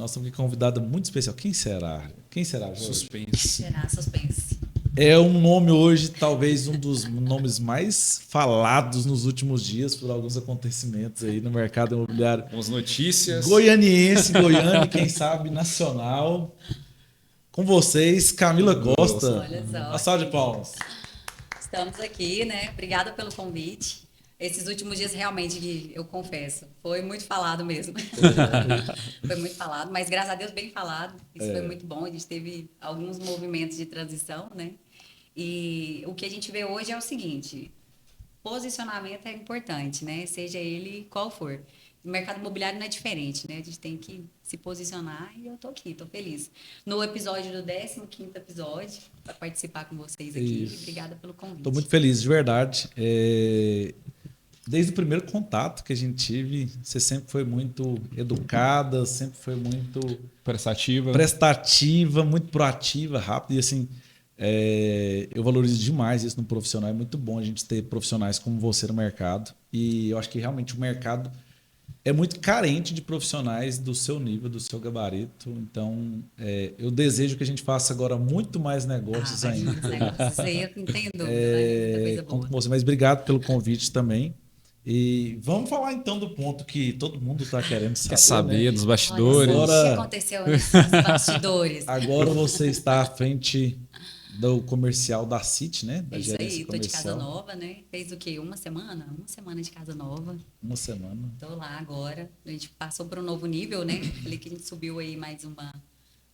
nós estamos aqui com uma convidada muito especial. Quem será? Quem será, Jorge? Suspense. Será suspense. É um nome hoje, talvez um dos nomes mais falados nos últimos dias por alguns acontecimentos aí no mercado imobiliário. Com as notícias. Goianiense, Goiânia, quem sabe, nacional. Com vocês, Camila Costa. Olha só. Uma salva de palmas. Estamos aqui, né? Obrigada pelo convite. Esses últimos dias, realmente, eu confesso, foi muito falado mesmo. Foi muito falado, mas graças a Deus, bem falado. Isso foi muito bom. A gente teve alguns movimentos de transição, né? E o que a gente vê hoje é o seguinte: posicionamento é importante, né? Seja ele qual for. O mercado imobiliário não é diferente, né? A gente tem que se posicionar e eu tô aqui, tô feliz. No episódio do 15º episódio, para participar com vocês aqui. Isso. Obrigada pelo convite. Estou muito feliz, de verdade. Desde o primeiro contato que a gente tive, você sempre foi muito educada, sempre foi muito prestativa, muito proativa, rápida. E assim, eu valorizo demais isso no profissional. É muito bom a gente ter profissionais como você no mercado. E eu acho que realmente o mercado é muito carente de profissionais do seu nível, do seu gabarito. Então, eu desejo que a gente faça agora muito mais negócios ainda. Isso aí eu não tenho dúvida, né? Muita coisa boa. Com você. Mas obrigado pelo convite também. E vamos falar então do ponto que todo mundo está querendo saber. Quer saber, né? dos bastidores. Olha, o que aconteceu nesses bastidores? Agora você está à frente do comercial da City, né? Da Isso gerência aí, tô de casa nova, né? Fez o quê? Uma semana? Uma semana de casa nova. Uma semana. Tô lá agora. A gente passou para um novo nível, né? Falei que a gente subiu aí mais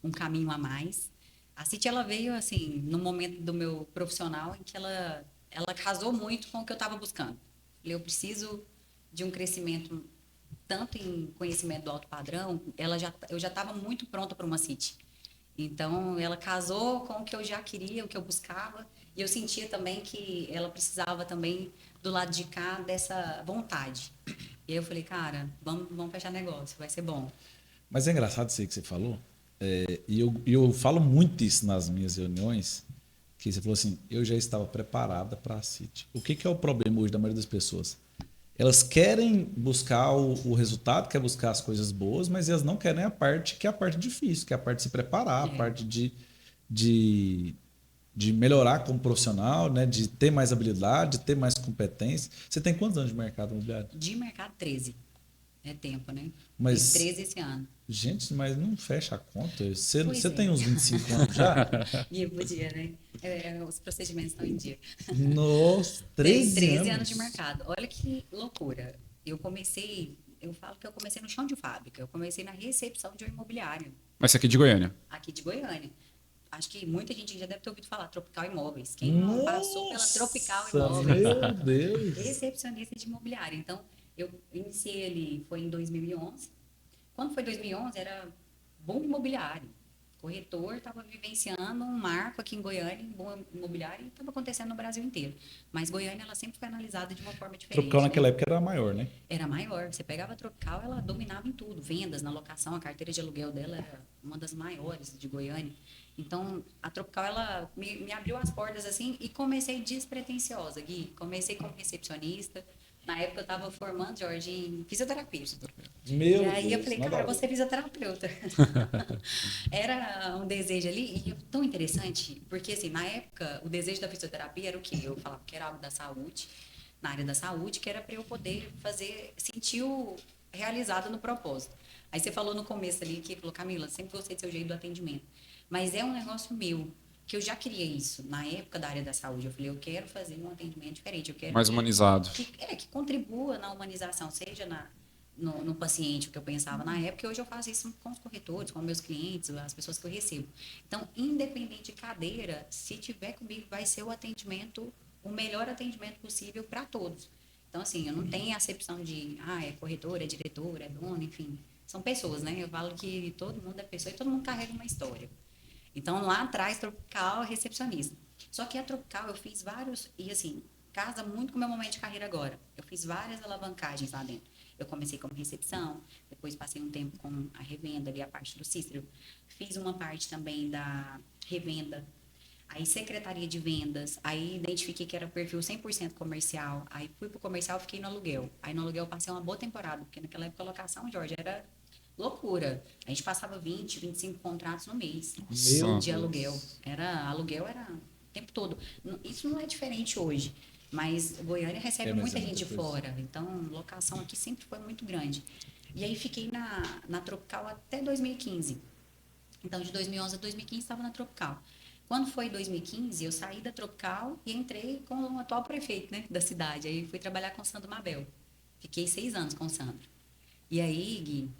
um caminho a mais. A City, ela veio, assim, no momento do meu profissional em que ela casou muito com o que eu estava buscando. Falei, eu preciso de um crescimento tanto em conhecimento do alto padrão, eu já estava muito pronta para uma City. Então, ela casou com o que eu já queria, o que eu buscava, e eu sentia também que ela precisava também, do lado de cá, dessa vontade. E aí eu falei, cara, vamos fechar negócio, vai ser bom. Mas é engraçado isso aí que você falou, e eu falo muito isso nas minhas reuniões, que você falou assim, eu já estava preparada para a City. O que é o problema hoje da maioria das pessoas? Elas querem buscar o resultado, querem buscar as coisas boas, mas elas não querem a parte que é a parte difícil, que é a parte de se preparar, a parte de melhorar como profissional, né? De ter mais habilidade, de ter mais competência. Você tem quantos anos de mercado imobiliário? De mercado, 13. É tempo, né? Mas, tem 13 esse ano. Gente, mas não fecha a conta. Você Pois tem uns 25 anos já? E podia, né? Os procedimentos estão em dia. Nossa, 13 anos de mercado. Olha que loucura. Eu falo que eu comecei no chão de fábrica. Eu comecei na recepção de um imobiliário. Mas aqui de Goiânia. Aqui de Goiânia. Acho que muita gente já deve ter ouvido falar Tropical Imóveis. Quem não passou pela Tropical Imóveis? Meu Deus! Recepcionista de imobiliário. Então, eu iniciei ali, foi em 2011. Quando foi 2011, era boom imobiliário. O corretor estava vivenciando um marco aqui em Goiânia, um bom imobiliário, e estava acontecendo no Brasil inteiro. Mas Goiânia, ela sempre foi analisada de uma forma diferente. Tropical naquela época era maior, né? Era maior. Você pegava a Tropical, ela dominava em tudo. Vendas, na locação, a carteira de aluguel dela era uma das maiores de Goiânia. Então, a Tropical, ela me abriu as portas assim e comecei despretensiosa, Gui. Comecei como recepcionista. Na época eu estava formando, Jorge, em fisioterapia. Meu e aí Deus, eu falei, cara, vou ser fisioterapeuta. Era um desejo ali, e tão interessante, porque assim, na época, o desejo da fisioterapia era o quê? Eu falava que era algo da saúde, na área da saúde, que era para eu poder sentir o realizado no propósito. Aí você falou no começo ali, que falou, Camila, sempre gostei do seu jeito do atendimento. Mas é um negócio meu, que eu já queria isso na época da área da saúde. Eu falei, eu quero fazer um atendimento diferente. Eu quero mais humanizado. Que contribua na humanização, seja no paciente, o que eu pensava na época, e hoje eu faço isso com os corretores, com meus clientes, as pessoas que eu recebo. Então, independente de cadeira, se tiver comigo, vai ser o atendimento, o melhor atendimento possível para todos. Então, assim, eu não tenho acepção de, é corretor, é diretor, é dono, enfim. São pessoas, né? Eu falo que todo mundo é pessoa e todo mundo carrega uma história. Então, lá atrás, Tropical, recepcionista. Só que a Tropical, eu fiz vários, e assim, casa muito com o meu momento de carreira agora. Eu fiz várias alavancagens lá dentro. Eu comecei como recepção, depois passei um tempo com a revenda ali, a parte do Cícero. Fiz uma parte também da revenda, aí secretaria de vendas, aí identifiquei que era perfil 100% comercial, aí fui pro comercial, fiquei no aluguel. Aí no aluguel passei uma boa temporada, porque naquela época a locação, Jorge, era loucura. A gente passava 20, 25 contratos no mês Meu de Deus. aluguel. Aluguel era o tempo todo. Isso não é diferente hoje. Mas Goiânia recebe Mas muita é gente de muita coisa. fora. Então, locação aqui sempre foi muito grande. E aí fiquei na Tropical até 2015. Então, de 2011 a 2015 estava na Tropical. Quando foi 2015, eu saí da Tropical e entrei com o atual prefeito, né, da cidade. Aí fui trabalhar com o Sandro Mabel. Fiquei 6 anos com o Sandro. E aí, Gui,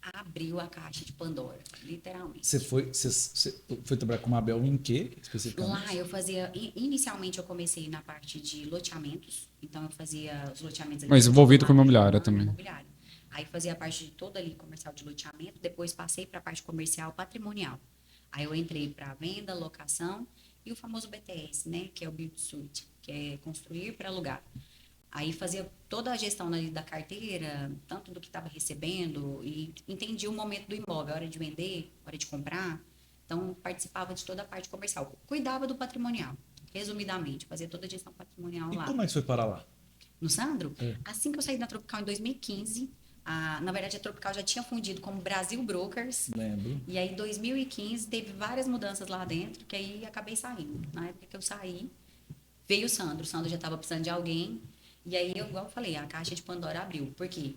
abriu a caixa de Pandora, literalmente. Você foi trabalhar com o Mabel em quê, especificamente? Lá eu fazia, inicialmente eu comecei na parte de loteamentos, então eu fazia os loteamentos ali. Mas envolvido com imobiliária também. Imobiliária. Aí fazia a parte de toda ali comercial de loteamento, depois passei para a parte comercial patrimonial. Aí eu entrei para venda, locação e o famoso BTS, né, que é o Build to Suit, que é construir para alugar. Aí fazia toda a gestão ali da carteira, tanto do que estava recebendo, e entendia o momento do imóvel, a hora de vender, a hora de comprar. Então, participava de toda a parte comercial. Cuidava do patrimonial, resumidamente, fazia toda a gestão patrimonial E lá. como é que você foi parar lá? No Sandro, É. assim que eu saí da Tropical em 2015, na verdade a Tropical já tinha fundido como Brasil Brokers. Lembro. E aí, em 2015, teve várias mudanças lá dentro, que aí acabei saindo. Na época que eu saí, veio o Sandro já estava precisando de alguém. E aí, igual eu falei, a caixa de Pandora abriu. Porque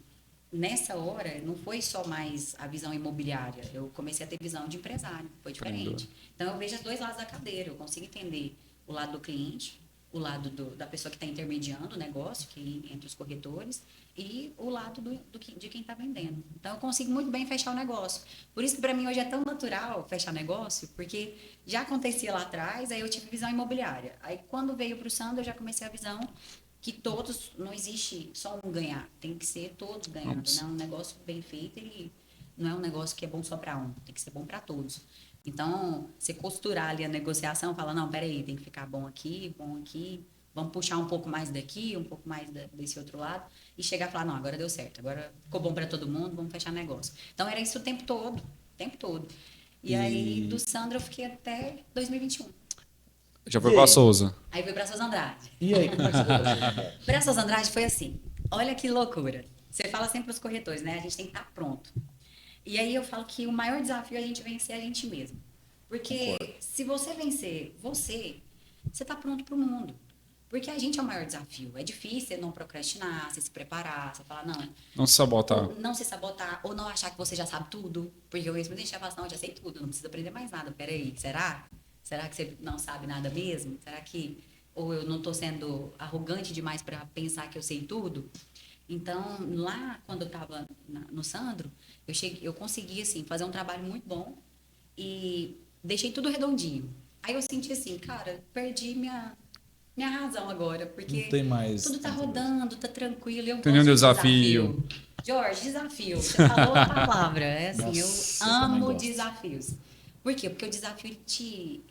nessa hora, não foi só mais a visão imobiliária. Eu comecei a ter visão de empresário. Foi diferente. Então, eu vejo os dois lados da cadeira. Eu consigo entender o lado do cliente, o lado da pessoa que está intermediando o negócio, que entre os corretores, e o lado de quem está vendendo. Então, eu consigo muito bem fechar o negócio. Por isso que, para mim, hoje é tão natural fechar negócio, porque já acontecia lá atrás, aí eu tive visão imobiliária. Aí, quando veio para o Sandro, eu já comecei a visão que todos, não existe só um ganhar, tem que ser todos ganhando, né? Um negócio bem feito, ele não é um negócio que é bom só para um, tem que ser bom para todos. Então, você costurar ali a negociação, fala, não, peraí, tem que ficar bom aqui, vamos puxar um pouco mais daqui, um pouco mais desse outro lado, e chegar e falar, não, agora deu certo, agora ficou bom para todo mundo, vamos fechar negócio. Então, era isso o tempo todo. E aí, do Sandro, eu fiquei até 2021. Já foi pra Souza. Aí fui para Souza Andrade. E aí, como é que você foi? Para Souza Andrade foi assim, olha que loucura. Você fala sempre para os corretores, né? A gente tem que estar pronto. E aí eu falo que o maior desafio é a gente vencer a gente mesmo. Porque se você vencer você está pronto para o mundo. Porque a gente é o maior desafio. É difícil você não procrastinar, você se preparar, você falar, não, Não se sabotar. ou não se sabotar, ou não achar que você já sabe tudo. Porque eu mesmo deixei a falar, não, eu já sei tudo, não preciso aprender mais nada. Peraí, será? Será que você não sabe nada mesmo? Será que... Ou eu não estou sendo arrogante demais para pensar que eu sei tudo? Então, lá, quando eu estava no Sandro, eu consegui, assim, fazer um trabalho muito bom e deixei tudo redondinho. Aí eu senti assim, cara, perdi minha razão agora, porque Não tem mais tudo tá tanta rodando, tá tranquilo. Eu Tem nenhum gosto de desafio. Jorge, desafio. Você falou a palavra. É assim, Nossa, eu eu também amo gosto. desafios. Por quê? Porque o desafio,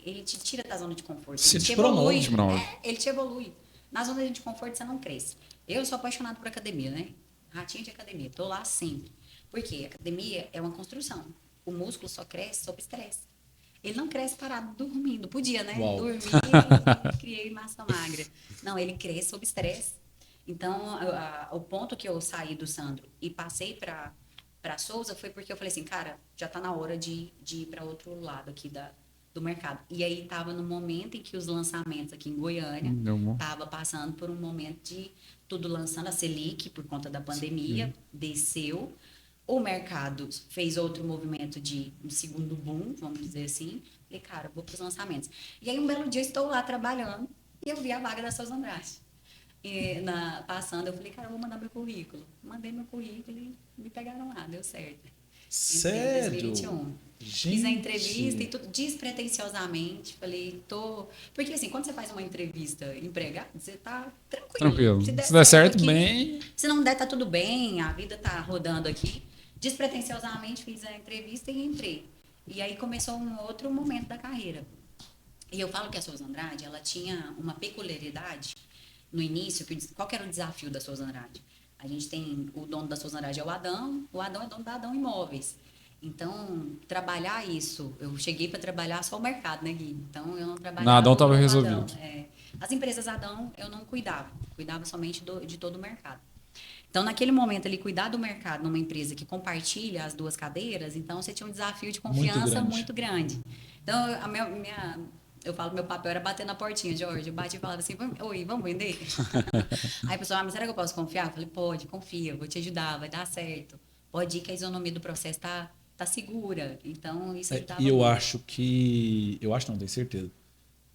ele te tira da zona de conforto. Se Ele te promove, evolui. te promove. Ele te evolui. Na zona de conforto, você não cresce. Eu sou apaixonada por academia, né? Ratinho de academia. Tô lá sempre. Por quê? Academia é uma construção. O músculo só cresce sob estresse. Ele não cresce parado dormindo. Podia, né? Uau. Dormir, criei massa magra. Não, ele cresce sob estresse. Então, o ponto que eu saí do Sandro e passei para Souza foi porque eu falei assim, cara, já tá na hora de ir para outro lado aqui do mercado. E aí tava no momento em que os lançamentos aqui em Goiânia tava passando por um momento de tudo lançando a Selic por conta da pandemia, desceu. O mercado fez outro movimento de um segundo boom, vamos dizer assim. Falei, cara, vou para os lançamentos. E aí um belo dia estou lá trabalhando e eu vi a vaga da Souza Andrade. E passando, eu falei, cara, eu vou mandar meu currículo. Mandei meu currículo e me pegaram lá, deu certo. Sério? Em 2021. Fiz a entrevista e tudo despretensiosamente. Falei, Porque assim, quando você faz uma entrevista empregado, você tá tranquilo. Se der certo, aqui, bem. Se não der, tá tudo bem, a vida tá rodando aqui. Despretensiosamente fiz a entrevista e entrei. E aí começou um outro momento da carreira. E eu falo que a Souza Andrade, ela tinha uma peculiaridade no início. Qual que era o desafio da Souza Andrade? A gente tem o dono da Souza Andrade é o Adão é dono da Adão Imóveis. Então, trabalhar isso, eu cheguei para trabalhar só o mercado, né, Gui? Então, eu não trabalhava... Na Adão estava no resolvido. Adão. As empresas Adão, eu não cuidava somente de todo o mercado. Então, naquele momento ali, cuidar do mercado numa empresa que compartilha as duas cadeiras, então você tinha um desafio de confiança muito grande. Então, eu falo que meu papel era bater na portinha, Jorge. Eu bati e falava assim, oi, vamos vender? Aí a pessoa, mas será que eu posso confiar? Eu falei, pode, confia, vou te ajudar, vai dar certo. Pode ir que a isonomia do processo tá segura. Então, isso ajudava E eu muito. acho que. Eu acho, não, tenho certeza.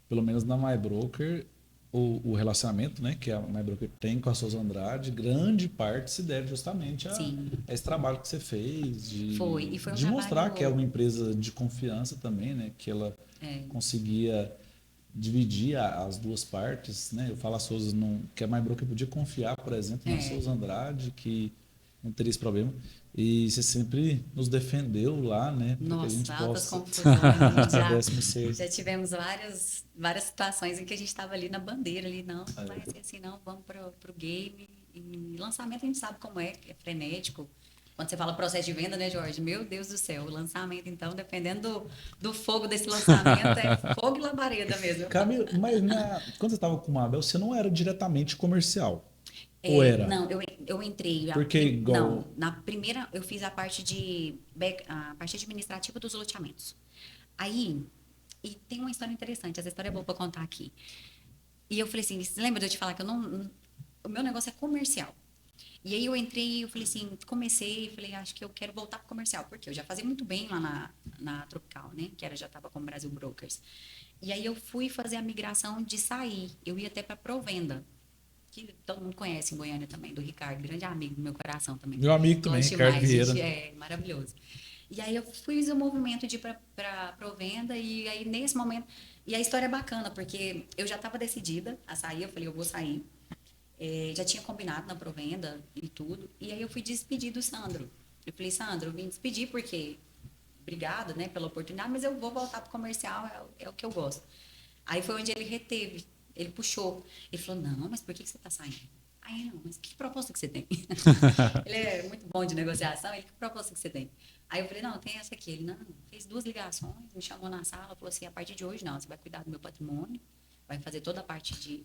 Pelo menos na MyBroker, o relacionamento, né, que a MyBroker tem com a Souza Andrade, grande parte se deve justamente Sim. a esse trabalho que você fez E foi um de mostrar trabalho... que é uma empresa de confiança também, né, que ela conseguia dividir as duas partes, né? Eu falo a Souza que a MyBroker podia confiar, por exemplo, na Souza Andrade, que não teria esse problema. E você sempre nos defendeu lá, né? Para que a gente Nossa, altas possa confusões. pudéssemos ser. Já tivemos várias situações em que a gente estava ali na bandeira, ali, não vai ser assim, não, vamos pro game. E lançamento a gente sabe como é frenético. Quando você fala processo de venda, né, Jorge? Meu Deus do céu, o lançamento, então, dependendo do fogo desse lançamento, é fogo e labareda mesmo. Camila, mas quando você estava com o Mabel, você não era diretamente comercial. Ou era? Não, eu entrei. Porque igual. Não, na primeira eu fiz a parte a parte administrativa dos loteamentos. Aí, e tem uma história interessante, essa história é boa para contar aqui. E eu falei assim, você lembra de eu te falar que o meu negócio é comercial. E aí eu entrei e eu falei assim, comecei e falei, acho que eu quero voltar para comercial, porque eu já fazia muito bem lá na Tropical, né? Já estava com o Brasil Brokers. E aí eu fui fazer a migração de sair. Eu ia até para Provenda, que todo mundo conhece em Goiânia também, do Ricardo, grande amigo do meu coração também. Meu amigo também, Gosto Ricardo demais, Vieira. gente, é maravilhoso. E aí eu fiz o movimento de ir para Provenda e aí nesse momento... E a história é bacana, porque eu já estava decidida a sair, eu falei, eu vou sair. Já tinha combinado na Provenda e tudo. E aí eu fui despedir do Sandro. Eu falei, Sandro, eu vim despedir porque... Obrigada, né, pela oportunidade, mas eu vou voltar para o comercial, é o que eu gosto. Aí foi onde ele reteve. Ele puxou. Ele falou, não, mas por que você está saindo? Aí, não, mas que proposta que você tem? Ele é muito bom de negociação. Ele, que proposta que você tem? Aí eu falei, não, tem essa aqui. Ele, não, fez 2 ligações, me chamou na sala, falou assim, a partir de hoje, não, você vai cuidar do meu patrimônio, vai fazer toda a parte de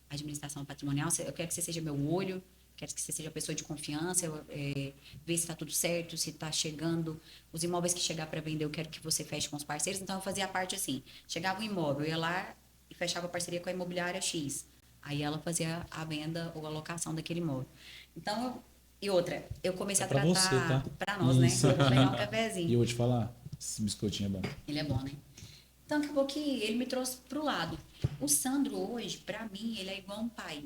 administração patrimonial, eu quero que você seja meu olho, quero que você seja pessoa de confiança, ver se está tudo certo, se está chegando, os imóveis que chegar para vender, eu quero que você feche com os parceiros. Então, eu fazia a parte assim, chegava um imóvel, eu ia lá e fechava parceria com a imobiliária X. Aí ela fazia a venda ou a locação daquele imóvel. Então, e outra, eu comecei a tratar você, tá? para nós, Isso. né? Eu vou pegar um cafezinho. E eu vou te falar, esse biscoitinho é bom. Ele é bom, né? Então, acabou que ele me trouxe pro lado. O Sandro, hoje, para mim, ele é igual um pai.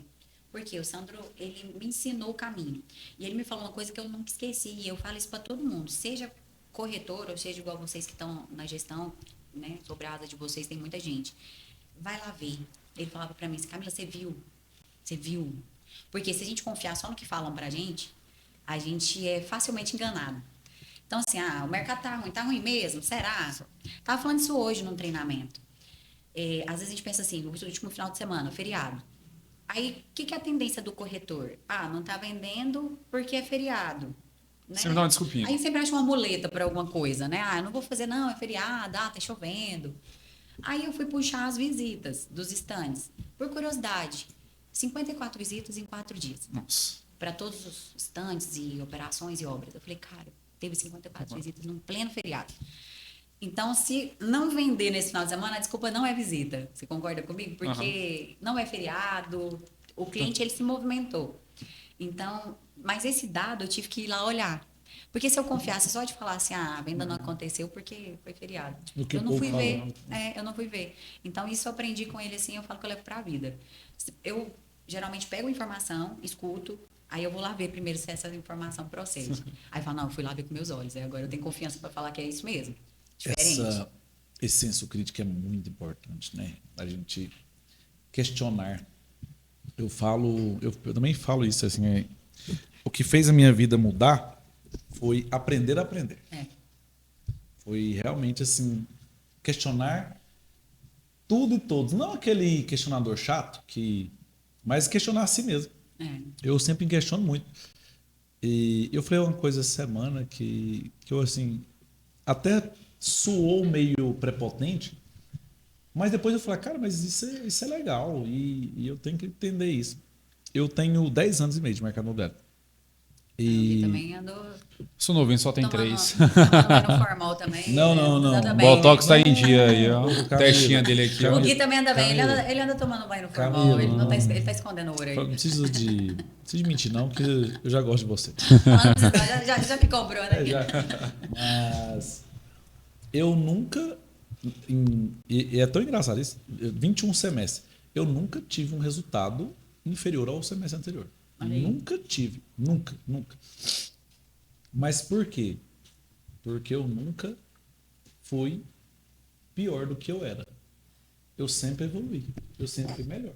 Porque o Sandro, ele me ensinou o caminho. E ele me falou uma coisa que eu nunca esqueci. E eu falo isso para todo mundo. Seja corretor, ou seja igual vocês que estão na gestão, né? Sobre a asa de vocês, tem muita gente. Vai lá ver. Ele falava para mim, Camila, você viu? Você viu? Porque se a gente confiar só no que falam pra gente, a gente é facilmente enganado. Então, assim, o mercado tá ruim mesmo? Será? Tava falando isso hoje num treinamento. Às vezes a gente pensa assim, no último final de semana, feriado. Aí, o que é a tendência do corretor? Não tá vendendo porque é feriado. Né? Sempre dá uma desculpinha. Aí sempre acha uma muleta para alguma coisa, né? Eu não vou fazer, não, é feriado, tá chovendo. Aí eu fui puxar as visitas dos estandes. Por curiosidade, 54 visitas em 4 dias. Nossa. Para todos os estandes e operações e obras. Eu falei, cara, teve 54 visitas num pleno feriado. Então, se não vender nesse final de semana, a desculpa não é visita. Você concorda comigo? Porque não é feriado, o cliente ele se movimentou. Então, mas esse dado eu tive que ir lá olhar. Porque se eu confiasse só de falar assim, a venda não aconteceu porque foi feriado. Eu não fui ver. Eu não fui ver. Então, isso eu aprendi com ele assim, eu falo que eu levo para a vida. Eu geralmente pego a informação, escuto, aí eu vou lá ver primeiro se essa informação procede. Aí eu falo, não, eu fui lá ver com meus olhos. Aí agora eu tenho confiança para falar que é isso mesmo. Diferente. Esse senso crítico é muito importante, né? A gente questionar. Eu também falo isso, assim, o que fez a minha vida mudar foi aprender a aprender. Foi realmente, assim, questionar tudo e todos. Não aquele questionador chato, mas questionar a si mesmo. Eu sempre questiono muito. E eu falei uma coisa essa semana que eu, assim, até soou meio prepotente, mas depois eu falei, cara, mas isso é legal e eu tenho que entender isso. Eu tenho 10 anos e meio de mercado imobiliário. E também andou Sou novinho, só tem tomando, 3. tomando banho no formal também. Não, não, não. Anda O bem, Botox tá né? em dia aí, ó. Ô, Camila, Testinha dele aqui, ó. O Gui também anda bem, Camila. ele anda tomando banho no formal. Camila, Ele, não tá, não. ele tá escondendo o ouro aí. Não preciso de mentir, não, que eu já gosto de você. Já que cobrou, né? Já. Mas eu nunca. E é tão engraçado isso. 21 semestres. Eu nunca tive um resultado inferior ao semestre anterior. Olha aí. Nunca tive. Nunca, nunca. Mas por quê? Porque eu nunca fui pior do que eu era. Eu sempre evoluí. Eu sempre fui melhor.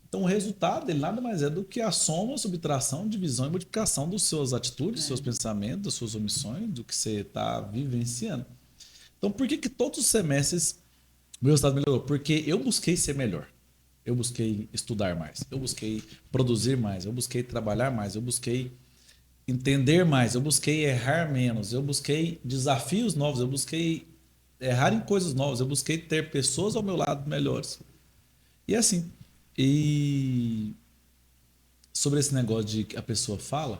Então, o resultado ele nada mais é do que a soma, subtração, divisão e multiplicação das suas atitudes, dos seus pensamentos, das suas omissões, do que você está vivenciando. Então, por que todos os semestres o meu resultado melhorou? Porque eu busquei ser melhor. Eu busquei estudar mais. Eu busquei produzir mais. Eu busquei trabalhar mais. Eu busquei entender mais. Eu busquei errar menos. Eu busquei desafios novos. Eu busquei errar em coisas novas. Eu busquei ter pessoas ao meu lado melhores. E assim. E sobre esse negócio de que a pessoa fala,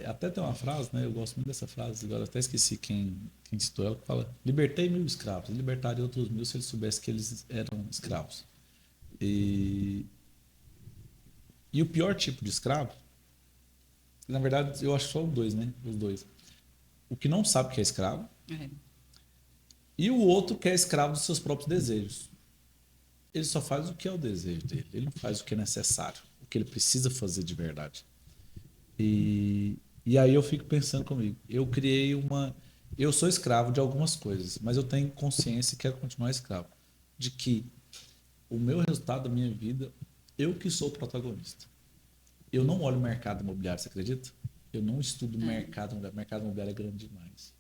até tem uma frase, né? Eu gosto muito dessa frase, agora até esqueci quem citou ela, que fala: libertei 1000 escravos, libertaria outros 1000 se eles soubessem que eles eram escravos. E o pior tipo de escravo, na verdade, eu acho só os dois, né? Os dois. O que não sabe que é escravo e o outro que é escravo dos seus próprios desejos. Ele só faz o que é o desejo dele. Ele não faz o que é necessário, o que ele precisa fazer de verdade. E aí eu fico pensando comigo. Eu sou escravo de algumas coisas, mas eu tenho consciência e quero continuar escravo. De que o meu resultado da minha vida, eu que sou o protagonista. Eu não olho o mercado imobiliário, você acredita? Eu não estudo o mercado imobiliário. O mercado imobiliário é grande demais.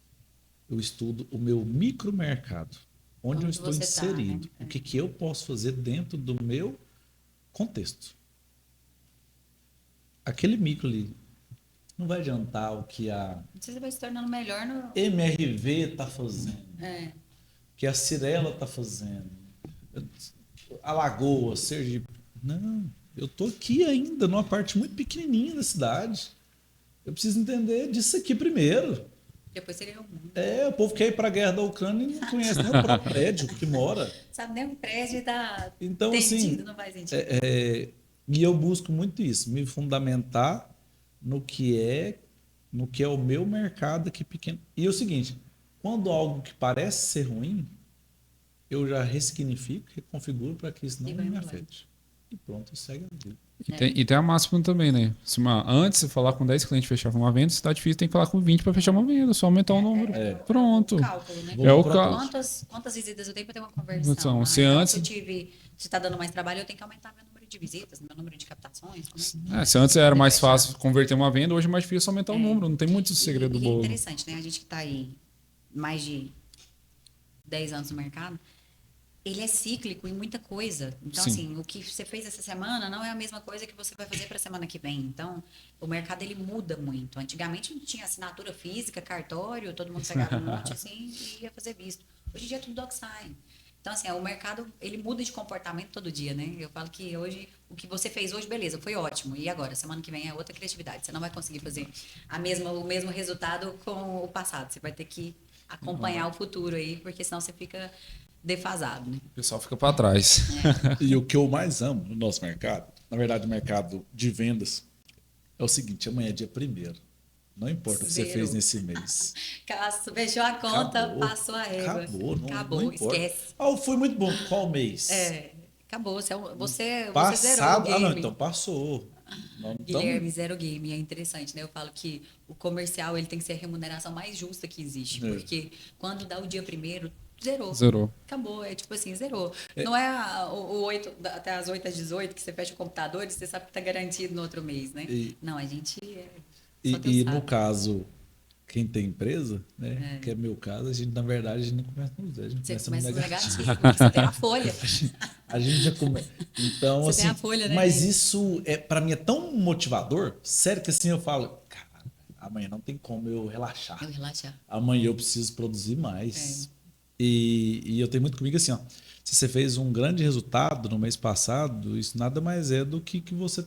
Eu estudo o meu micromercado. Onde eu estou inserido, né? O que eu posso fazer dentro do meu contexto. Aquele micro ali não vai adiantar o que a Você vai se tornando melhor no MRV está fazendo, o que a Cirela está fazendo, Alagoas, Sergipe. Não, eu estou aqui ainda, numa parte muito pequenininha da cidade. Eu preciso entender disso aqui primeiro. Depois seria o mundo. O povo quer ir para a guerra da Ucrânia e não conhece nem o próprio prédio que mora. Sabe, nem o prédio tá então, entendido, assim, não faz sentido. E eu busco muito isso, me fundamentar no que é o meu mercado aqui pequeno. E é o seguinte, quando algo que parece ser ruim, eu já ressignifico, reconfiguro para que isso não me afete. E pronto, segue a vida. E tem a máxima também, né? Antes de falar com 10 clientes fechar uma venda, se tá difícil, tem que falar com 20 para fechar uma venda, só aumentar o número. Pronto. O cálculo, né? É o cálculo. Quantas visitas eu tenho para ter uma conversão? Se então, antes... se está dando mais trabalho, eu tenho que aumentar meu número de visitas, meu número de captações. Se antes era mais fácil converter uma venda, hoje é mais difícil aumentar o número. Não tem muito segredo do bolo. É interessante, né? A gente que está aí mais de 10 anos no mercado, ele é cíclico em muita coisa. Então, assim, o que você fez essa semana não é a mesma coisa que você vai fazer para a semana que vem. Então, o mercado, ele muda muito. Antigamente, não tinha assinatura física, cartório, todo mundo pegava um monte assim e ia fazer visto. Hoje em dia é tudo DocSign. Então, assim, o mercado, ele muda de comportamento todo dia, né? Eu falo que hoje, o que você fez hoje, beleza, foi ótimo. E agora? Semana que vem é outra criatividade. Você não vai conseguir fazer o mesmo resultado com o passado. Você vai ter que acompanhar o futuro aí, porque senão você fica defasado, né? O pessoal fica para trás. E o que eu mais amo no nosso mercado, na verdade, o mercado de vendas, é o seguinte: amanhã é dia 1º. Não importa o que você fez nesse mês. Fechou a conta, passou a régua. Acabou, não esquece. Foi muito bom. Qual mês? Acabou. Você Passado. zerou o game. Não, então passou. Guilherme, zero game. É interessante, né? Eu falo que o comercial, ele tem que ser a remuneração mais justa que existe. Porque quando dá o dia 1º, zerou. Acabou, tipo assim, zerou. Não é o 8, até as 8 às 18 que você fecha o computador e você sabe que está garantido no outro mês, né? Não, a gente... E no caso, quem tem empresa, né? Que é meu caso, a gente, na verdade, a gente não começa no zero, a gente começa no negativo. Você tem a folha. A gente já começa. Então, você assim, tem a folha, né? Mas isso, para mim, é tão motivador, sério que assim eu falo, cara, amanhã não tem como eu relaxar. Amanhã eu preciso produzir mais. E eu tenho muito comigo assim, ó, se você fez um grande resultado no mês passado, isso nada mais é do que você...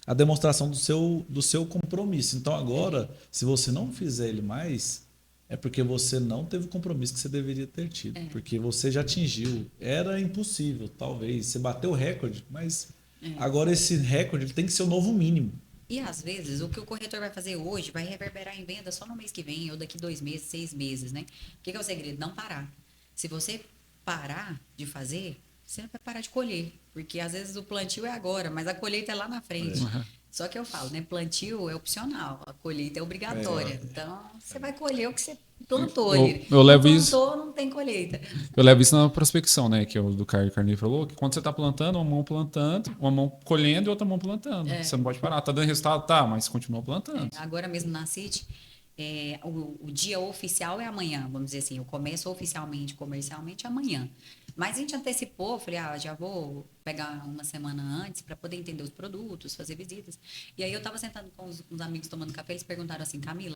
a demonstração do seu compromisso. Então agora, se você não fizer ele mais, é porque você não teve o compromisso que você deveria ter tido. Porque você já atingiu. Era impossível, talvez. Você bateu o recorde, mas agora esse recorde ele tem que ser o novo mínimo. E às vezes o que o corretor vai fazer hoje vai reverberar em venda só no mês que vem, ou daqui 2 meses, 6 meses, né? O que é o segredo? Não parar. Se você parar de fazer, você vai parar de colher. Porque às vezes o plantio é agora, mas a colheita é lá na frente. Só que eu falo, né? Plantio é opcional, a colheita é obrigatória. Então, você vai colher o que você plantou ali. Eu levo não isso. plantou, não tem colheita. Eu levo isso na prospecção, né? Que é o do Caio Carneiro falou, que quando você tá plantando, uma mão plantando, uma mão colhendo e outra mão plantando. Você não pode parar. Tá dando resultado? Tá, mas continua plantando. Agora mesmo na City, o dia oficial é amanhã, vamos dizer assim. Eu começo oficialmente, comercialmente amanhã. Mas a gente antecipou, falei, já vou pegar uma semana antes para poder entender os produtos, fazer visitas. E aí eu estava sentando com os amigos tomando café, eles perguntaram assim, Camila,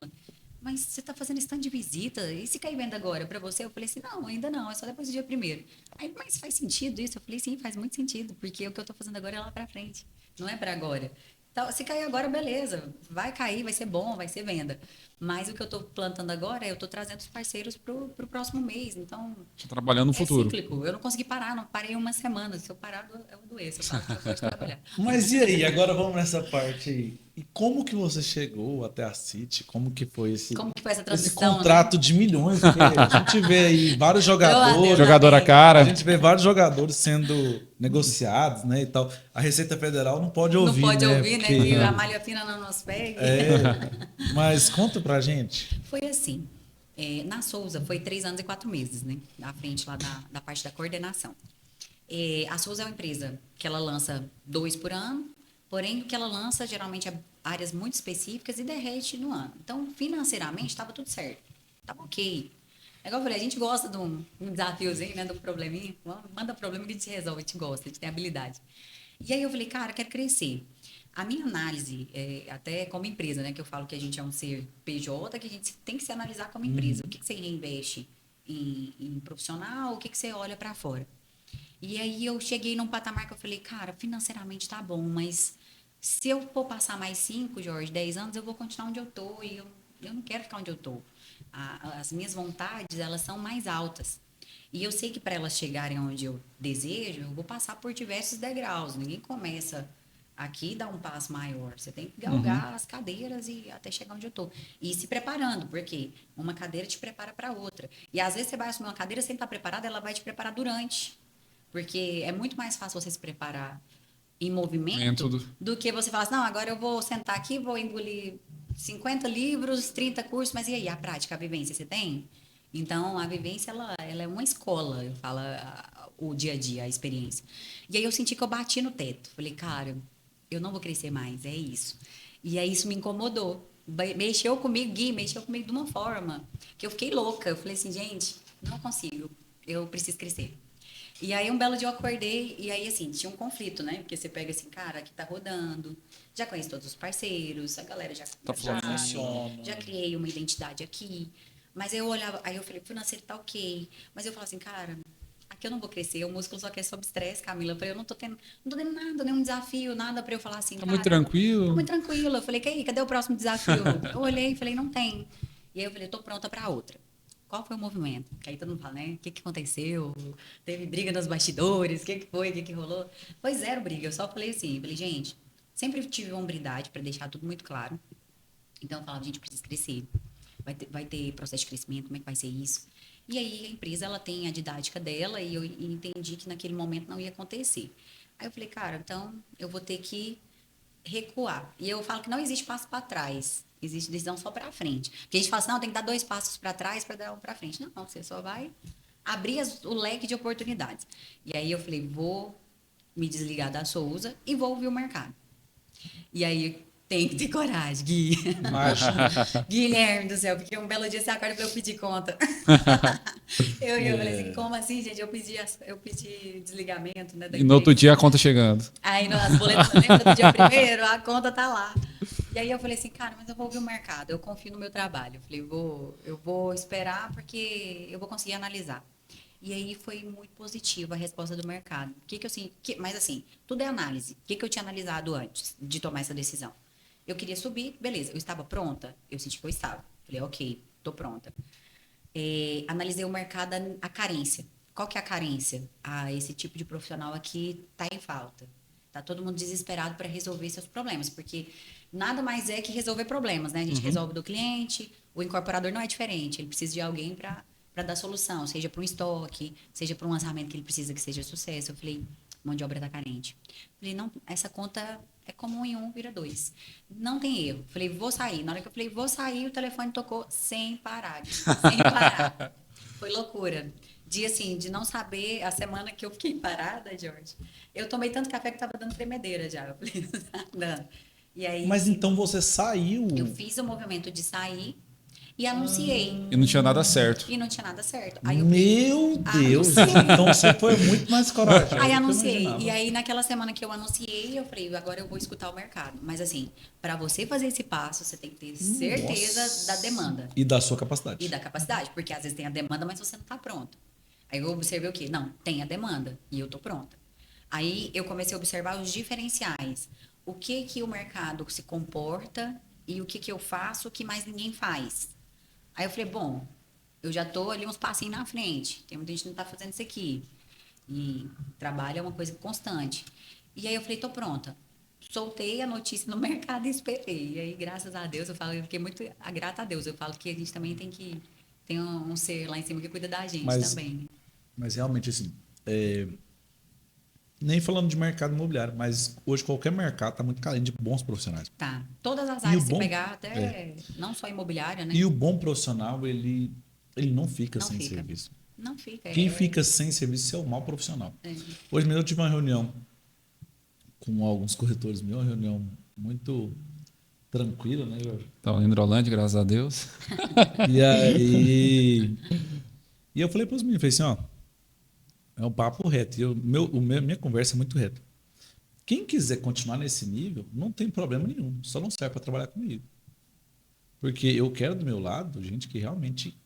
mas você está fazendo stand de visita? E se cair venda agora para você? Eu falei assim, não, ainda não, é só depois do dia 1º. Aí, mas faz sentido isso? Eu falei, sim, faz muito sentido, porque o que eu estou fazendo agora é lá para frente, não é para agora. Então, se cair agora, beleza, vai cair, vai ser bom, vai ser venda. Mas o que eu estou plantando agora, eu estou trazendo os parceiros para o próximo mês. Então, Tá trabalhando no futuro. cíclico. Eu não consegui parar, não parei uma semana. Se eu parar, eu adoeço. Eu falo que eu gosto de trabalhar. Mas e aí? Agora vamos nessa parte aí. E como que você chegou até a City? Como que foi esse essa esse transição, contrato de milhões? Porque a gente vê aí vários jogadores. Jogador a A cara. gente vê vários jogadores sendo negociados, né, e tal. A Receita Federal não pode ouvir, Não pode né? ouvir, Porque- né? Que a malha fina não nos pegue. Mas conta pra gente. Foi assim. Na Souza foi 3 anos e 4 meses, né? À frente lá da parte da coordenação. A Souza é uma empresa que ela lança 2 por ano, porém o que ela lança geralmente é áreas muito específicas e derrete no ano. Então, financeiramente, estava tudo certo. Estava ok. É igual eu falei, a gente gosta de um desafiozinho, né? De um probleminha. Manda problema que a gente resolve, a gente gosta, a gente tem habilidade. E aí eu falei, cara, eu quero crescer. A minha análise, até como empresa, né? Que eu falo que a gente é um ser PJ, que a gente tem que se analisar como empresa. O que você reinveste em profissional, o que você olha para fora. E aí eu cheguei num patamar que eu falei, cara, financeiramente tá bom, mas se eu for passar mais 5, Jorge, 10 anos, eu vou continuar onde eu tô e eu não quero ficar onde eu tô. As minhas vontades, elas são mais altas. E eu sei que para elas chegarem onde eu desejo, eu vou passar por diversos degraus. Ninguém começa aqui e dá um passo maior. Você tem que galgar as cadeiras e até chegar onde eu tô. E se preparando, porque uma cadeira te prepara para outra. E às vezes você vai assumir uma cadeira sem estar preparada, ela vai te preparar durante. Porque é muito mais fácil você se preparar em movimento do que você falar assim, não, agora eu vou sentar aqui, vou engolir 50 livros, 30 cursos, mas e aí, a prática, a vivência, você tem? Então, a vivência, ela é uma escola, eu falo, o dia a dia, a experiência. E aí eu senti que eu bati no teto. Falei, cara, eu não vou crescer mais, é isso. E aí isso me incomodou. Mexeu comigo, Gui, mexeu comigo de uma forma que eu fiquei louca. Eu falei assim, gente, não consigo, eu preciso crescer. E aí, um belo dia eu acordei, e aí, assim, tinha um conflito, né? Porque você pega assim, cara, aqui tá rodando, já conheço todos os parceiros, a galera já funciona. já criei uma identidade aqui. Mas eu olhava, aí eu falei, financeiro tá ok. Mas eu falava assim, cara, aqui eu não vou crescer, o músculo só quer sob estresse, Camila. Eu falei, eu não tô tendo nada, nenhum desafio, nada pra eu falar assim, Tá cara. muito tranquilo. Tô muito tranquila. Eu falei, cadê o próximo desafio? Eu olhei e falei, não tem. E aí eu falei, tô pronta pra outra. Qual foi o movimento? Que aí todo mundo fala, né? O que aconteceu? Teve briga nos bastidores? O que foi? O que rolou? Foi zero briga. Eu só falei assim, falei, gente, sempre tive hombridade para deixar tudo muito claro. Então eu falava, gente, precisa crescer. Vai ter processo de crescimento, como é que vai ser isso? E aí a empresa, ela tem a didática dela e eu entendi que naquele momento não ia acontecer. Aí eu falei, cara, então eu vou ter que recuar. E eu falo que não existe passo para trás. Existe decisão só para frente. Porque a gente fala assim, não, tem que dar 2 passos para trás para dar um para frente. Não, você só vai abrir o leque de oportunidades. E aí eu falei, vou me desligar da Souza e vou ouvir o mercado. E aí tem que ter coragem, Gui. Guilherme do céu, porque um belo dia você acorda para eu pedir conta. Eu falei assim, como assim, gente? Eu pedi desligamento, né? E no outro dia a conta chegando. Aí nas boletas, lembra do dia 1º, a conta tá lá. E aí eu falei assim, cara, mas eu vou ouvir o mercado, eu confio no meu trabalho. Eu falei, eu vou esperar porque eu vou conseguir analisar. E aí foi muito positiva a resposta do mercado. O que eu senti? Mas assim, tudo é análise. O que eu tinha analisado antes de tomar essa decisão? Eu queria subir, beleza. Eu estava pronta? Eu senti que eu estava. Falei, ok, tô pronta. Analisei o mercado, a carência. Qual que é a carência? Ah, esse tipo de profissional aqui está em falta. Tá todo mundo desesperado para resolver seus problemas, porque nada mais é que resolver problemas, né? A gente resolve do cliente, o incorporador não é diferente, ele precisa de alguém para dar solução, seja para um estoque, seja para um lançamento que ele precisa que seja sucesso. Eu falei, mão de obra está carente. Falei, não, essa conta é como 1 em 1 vira 2. Não tem erro. Falei, vou sair. Na hora que eu falei, vou sair, o telefone tocou sem parar, sem parar. Foi loucura. Dia assim, de não saber, a semana que eu fiquei parada, Jorge, eu tomei tanto café que tava dando tremedeira já. Eu falei, não tá dando. E aí, Mas então você saiu. eu fiz o movimento de sair e anunciei. E não tinha nada certo. E não tinha nada certo. Aí eu Meu Deus! anunciei. Então você foi muito mais corajoso. Aí do que eu anunciei. imaginava. E aí, naquela semana que eu anunciei, eu falei, agora eu vou escutar o mercado. Mas assim, para você fazer esse passo, você tem que ter certeza Nossa. da demanda E da sua capacidade. e da capacidade. Porque às vezes tem a demanda, mas você não está pronto. Aí eu observei o quê? Não, tem a demanda e eu tô pronta. Aí eu comecei a observar os diferenciais. O que que o mercado se comporta e o que que eu faço que mais ninguém faz. Aí eu falei, bom, eu já tô ali uns passinhos na frente. Tem muita gente que não tá fazendo isso aqui. E trabalho é uma coisa constante. E aí eu falei, tô pronta. Soltei a notícia no mercado e esperei. E aí, graças a Deus, eu fiquei muito grata a Deus. Eu falo que a gente também tem um ser lá em cima que cuida da gente Mas- também. Mas realmente, assim, nem falando de mercado imobiliário, mas hoje qualquer mercado está muito carente de bons profissionais. Tá. Todas as E áreas, o se bom- pegar, até não só imobiliária, né? E o bom profissional, ele não fica Não sem fica. serviço. Não fica. Quem fica sem serviço é o mau profissional. É. Hoje mesmo eu tive uma reunião com alguns corretores meus, uma reunião muito tranquila, né, Jorge? Então, em Hidrolândia, graças a Deus. E aí. E eu falei para os meninos, falei assim, ó, é um papo reto. E minha conversa é muito reta. Quem quiser continuar nesse nível, não tem problema nenhum. Só não serve para trabalhar comigo. Porque eu quero do meu lado gente que realmente